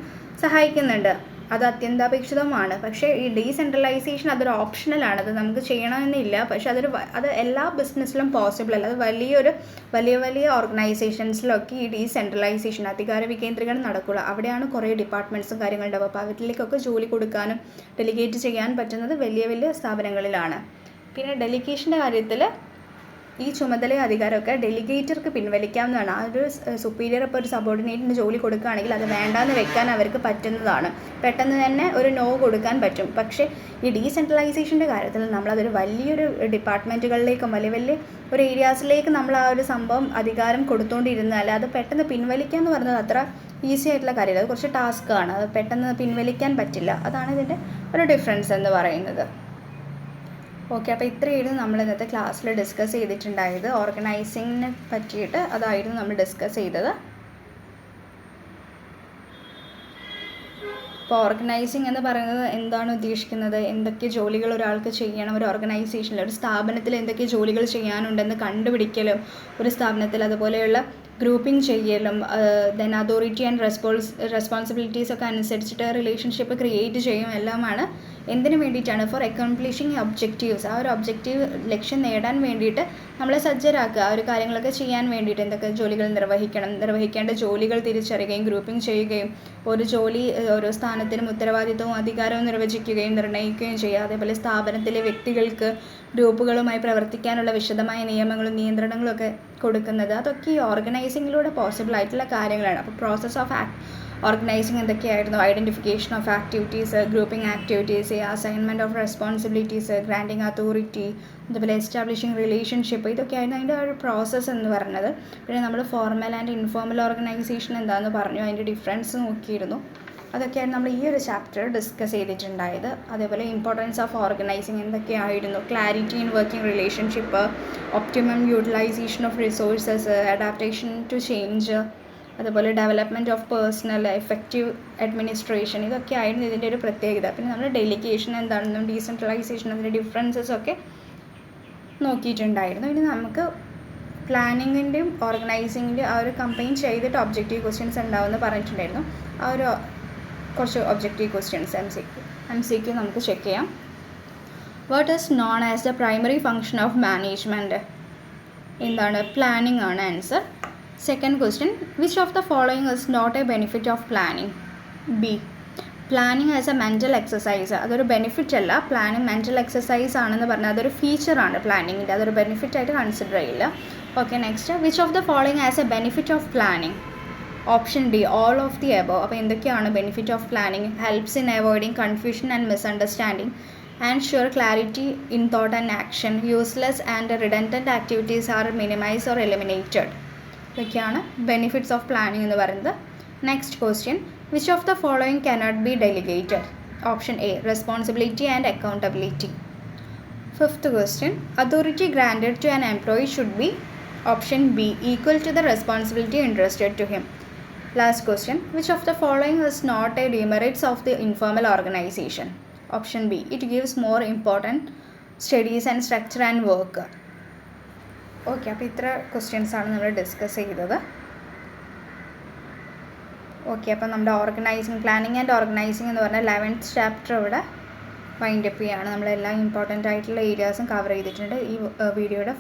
സഹായിക്കുന്നുണ്ട്. അത് അത്യന്താപേക്ഷിതമാണ്. പക്ഷേ ഈ ഡീസെൻട്രലൈസേഷൻ അതൊരു ഓപ്ഷണലാണ്. അത് നമുക്ക് ചെയ്യണമെന്നില്ല. പക്ഷേ അത് എല്ലാ ബിസിനസ്സിലും പോസിബിൾ അല്ല. അത് വലിയ ഓർഗനൈസേഷൻസിലൊക്കെ ഈ ഡീസെൻട്രലൈസേഷൻ അധികാര വികേന്ദ്രീകരണം നടക്കുകയുള്ളൂ. അവിടെയാണ് കുറേ ഡിപ്പാർട്ട്മെൻറ്റ്സും കാര്യങ്ങളുണ്ടാവും. അപ്പോൾ അവരിലേക്കൊക്കെ ജോലി കൊടുക്കാനും ഡെലിഗേറ്റ് ചെയ്യാൻ പറ്റുന്നത് വലിയ സ്ഥാപനങ്ങളിലാണ്. പിന്നെ ഡെലിഗേഷൻ്റെ കാര്യത്തിൽ ഈ ചുമതലയും അധികാരമൊക്കെ ഡെലിഗേറ്റർക്ക് പിൻവലിക്കാവുന്നതാണ്. ആ ഒരു സുപ്പീരിയർ ഇപ്പോൾ ഒരു സബോർഡിനേറ്റിന് ജോലി കൊടുക്കുകയാണെങ്കിൽ അത് വേണ്ടാന്ന് വെക്കാൻ അവർക്ക് പറ്റുന്നതാണ്. പെട്ടെന്ന് തന്നെ ഒരു നോ കൊടുക്കാൻ പറ്റും. പക്ഷേ ഈ ഡീസെൻട്രലൈസേഷൻ്റെ കാര്യത്തിൽ നമ്മളതൊരു വലിയൊരു ഡിപ്പാർട്ട്മെൻറ്റുകളിലേക്കും വലിയ ഒരു ഏരിയാസിലേക്ക് നമ്മൾ ആ ഒരു സംഭവം അധികാരം കൊടുത്തുകൊണ്ടിരുന്നാൽ അത് പെട്ടെന്ന് പിൻവലിക്കുക എന്ന് പറയുന്നത് അത്ര ഈസി ആയിട്ടുള്ള കാര്യമില്ല. അത് കുറച്ച് ടാസ്ക്കാണ്. അത് പെട്ടെന്ന് പിൻവലിക്കാൻ പറ്റില്ല. അതാണ് ഇതിൻ്റെ ഒരു ഡിഫറൻസ് എന്ന് പറയുന്നത്. ഓക്കെ, അപ്പോൾ ഇത്രയായിരുന്നു നമ്മൾ ഇന്നത്തെ ക്ലാസ്സിൽ ഡിസ്കസ് ചെയ്തിട്ടുണ്ടായത്. ഓർഗനൈസിങ്ങിനെ പറ്റിയിട്ട് അതായിരുന്നു നമ്മൾ ഡിസ്കസ് ചെയ്തത്. അപ്പോൾ ഓർഗനൈസിങ് എന്ന് പറയുന്നത് എന്താണ് ഉദ്ദേശിക്കുന്നത്, എന്തൊക്കെ ജോലികൾ ഒരാൾക്ക് ചെയ്യണം, ഒരു ഓർഗനൈസേഷനിൽ ഒരു സ്ഥാപനത്തിൽ എന്തൊക്കെ ജോലികൾ ചെയ്യാനുണ്ടെന്ന് കണ്ടുപിടിക്കലും, ഒരു സ്ഥാപനത്തിൽ അതുപോലെയുള്ള ഗ്രൂപ്പിംഗ് ചെയ്യലും, ദെൻ അതോറിറ്റി ആൻഡ് റെസ്പോൺസിബിലിറ്റീസ് ഒക്കെ അനുസരിച്ചിട്ട് റിലേഷൻഷിപ്പ് ക്രിയേറ്റ് ചെയ്യും എല്ലാമാണ്. എന്തിനു വേണ്ടിയിട്ടാണ്? For accomplishing objectives. ആ ഒരു ഒബ്ജക്റ്റീവ് ലക്ഷ്യം നേടാൻ വേണ്ടിയിട്ട് നമ്മളെ സജ്ജരാക്കുക. ആ ഒരു കാര്യങ്ങളൊക്കെ ചെയ്യാൻ വേണ്ടിയിട്ട് എന്തൊക്കെ ജോലികൾ നിർവഹിക്കേണ്ട ജോലികൾ തിരിച്ചറിയുകയും ഗ്രൂപ്പിംഗ് ചെയ്യുകയും ഓരോ സ്ഥാനത്തിനും ഉത്തരവാദിത്വവും അധികാരവും നിർണ്ണയിക്കുകയും ചെയ്യുക. അതേപോലെ സ്ഥാപനത്തിലെ വ്യക്തികൾക്ക് ഗ്രൂപ്പുകളുമായി പ്രവർത്തിക്കാനുള്ള വിശദമായ നിയമങ്ങളും നിയന്ത്രണങ്ങളും ഒക്കെ കൊടുക്കുന്നത്. അതൊക്കെ ഈ ഓർഗനൈസിങ്ങിലൂടെ പോസിബിൾ ആയിട്ടുള്ള കാര്യങ്ങളാണ്. അപ്പോൾ പ്രോസസ് ഓഫ് ഓർഗനൈസിങ് എന്തൊക്കെയായിരുന്നു? Identification of activities, grouping activities, assignment of responsibilities, granting authority, അതുപോലെ എസ്റ്റാബ്ലിഷിംഗ് റിലേഷൻഷിപ്പ്, ഇതൊക്കെയായിരുന്നു അതിൻ്റെ ഒരു പ്രോസസ്സ് എന്ന് പറയുന്നത്. പിന്നെ നമ്മൾ ഫോർമൽ ആൻഡ് ഇൻഫോർമൽ ഓർഗനൈസേഷൻ എന്താണെന്ന് പറഞ്ഞു, അതിൻ്റെ ഡിഫറൻസ് നോക്കിയിരുന്നു. അതൊക്കെയാണ് നമ്മൾ ഈ ഒരു ചാപ്റ്റർ ഡിസ്കസ് ചെയ്തിട്ടുണ്ടായത്. അതേപോലെ ഇമ്പോർട്ടൻസ് ഓഫ് ഓർഗനൈസിങ് എന്തൊക്കെയായിരുന്നു, clarity in working relationship, optimum utilisation of resources, adaptation to change, അതുപോലെ development of personnel, effective administration, ഇതൊക്കെ ആയിരുന്നു ഇതിൻ്റെ ഒരു പ്രത്യേകത. പിന്നെ നമ്മൾ ഡെലിഗേഷൻ എന്താണെന്നും ഡീസെൻട്രലൈസേഷൻ അതിൻ്റെ ഡിഫറൻസസ് ഒക്കെ നോക്കിയിട്ടുണ്ടായിരുന്നു. ഇനി നമുക്ക് പ്ലാനിങ്ങിൻ്റെയും ഓർഗനൈസിങ്ങിൻ്റെയും ആ ഒരു കമ്പൈൻ ചെയ്തിട്ട് ഒബ്ജക്റ്റീവ് ക്വസ്റ്റ്യൻസ് ഉണ്ടാവുമെന്ന് പറഞ്ഞിട്ടുണ്ടായിരുന്നു. ആ ഒരു കുറച്ച് ഒബ്ജക്റ്റീവ് ക്വസ്റ്റ്യൻസ് MCQ നമുക്ക് ചെക്ക് ചെയ്യാം. What is known as the primary function of management? എന്താണ്? പ്ലാനിങ് ആണ് answer. Second question, which of the following is not a benefit of planning? B, planning as a mental exercise. അതൊരു benefit അല്ല. Planning mental exercise ആണെന്ന് പറഞ്ഞാൽ അതൊരു ഫീച്ചറാണ് പ്ലാനിങ്ങിൻ്റെ, അതൊരു ബെനിഫിറ്റായിട്ട് കൺസിഡർ ചെയ്യില്ല. Okay, next, which of the following as a benefit of planning? Option D, all of the above. അപ്പോൾ എന്തൊക്കെയാണ് benefit of planning? Helps in avoiding confusion and misunderstanding, ensure clarity in thought and action, useless and redundant activities are minimized or eliminated. ഇതൊക്കെയാണ് benefits of planning എന്ന് പറയുന്നത്. Next question, which of the following cannot be delegated? Option A, responsibility and accountability. Fifth question, authority granted to an employee should be? Option B, equal to the responsibility interested to him. Last question, which of the following is not a demerits of the informal organization? Option B, it gives more important studies and structure and work. Okay, അപ്പോൾ ഇത്ര ക്വസ്റ്റ്യൻസാണ് നമ്മൾ discuss ചെയ്തത്. Okay, അപ്പോൾ നമ്മുടെ organising, planning and organising എന്ന് പറഞ്ഞാൽ 11th chapter ഇവിടെ wind up ചെയ്യുകയാണ്. നമ്മളെല്ലാം ഇമ്പോർട്ടൻ്റ് ആയിട്ടുള്ള ഏരിയാസും കവർ ചെയ്തിട്ടുണ്ട്. ഈ വീഡിയോയുടെ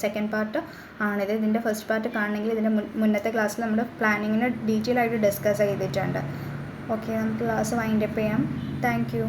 സെക്കൻഡ് പാർട്ട് ആണിത്. ഇതിൻ്റെ ഫസ്റ്റ് പാർട്ട് കാണണമെങ്കിൽ ഇതിൻ്റെ മുന്നത്തെ ക്ലാസ്സിൽ നമ്മൾ പ്ലാനിങ്ങിന് ഡീറ്റെയിൽ ആയിട്ട് ഡിസ്കസ് ചെയ്തിട്ടുണ്ട്. ഓക്കെ, നമുക്ക് ക്ലാസ് വൈൻഡപ്പ് ചെയ്യാം. Thank you.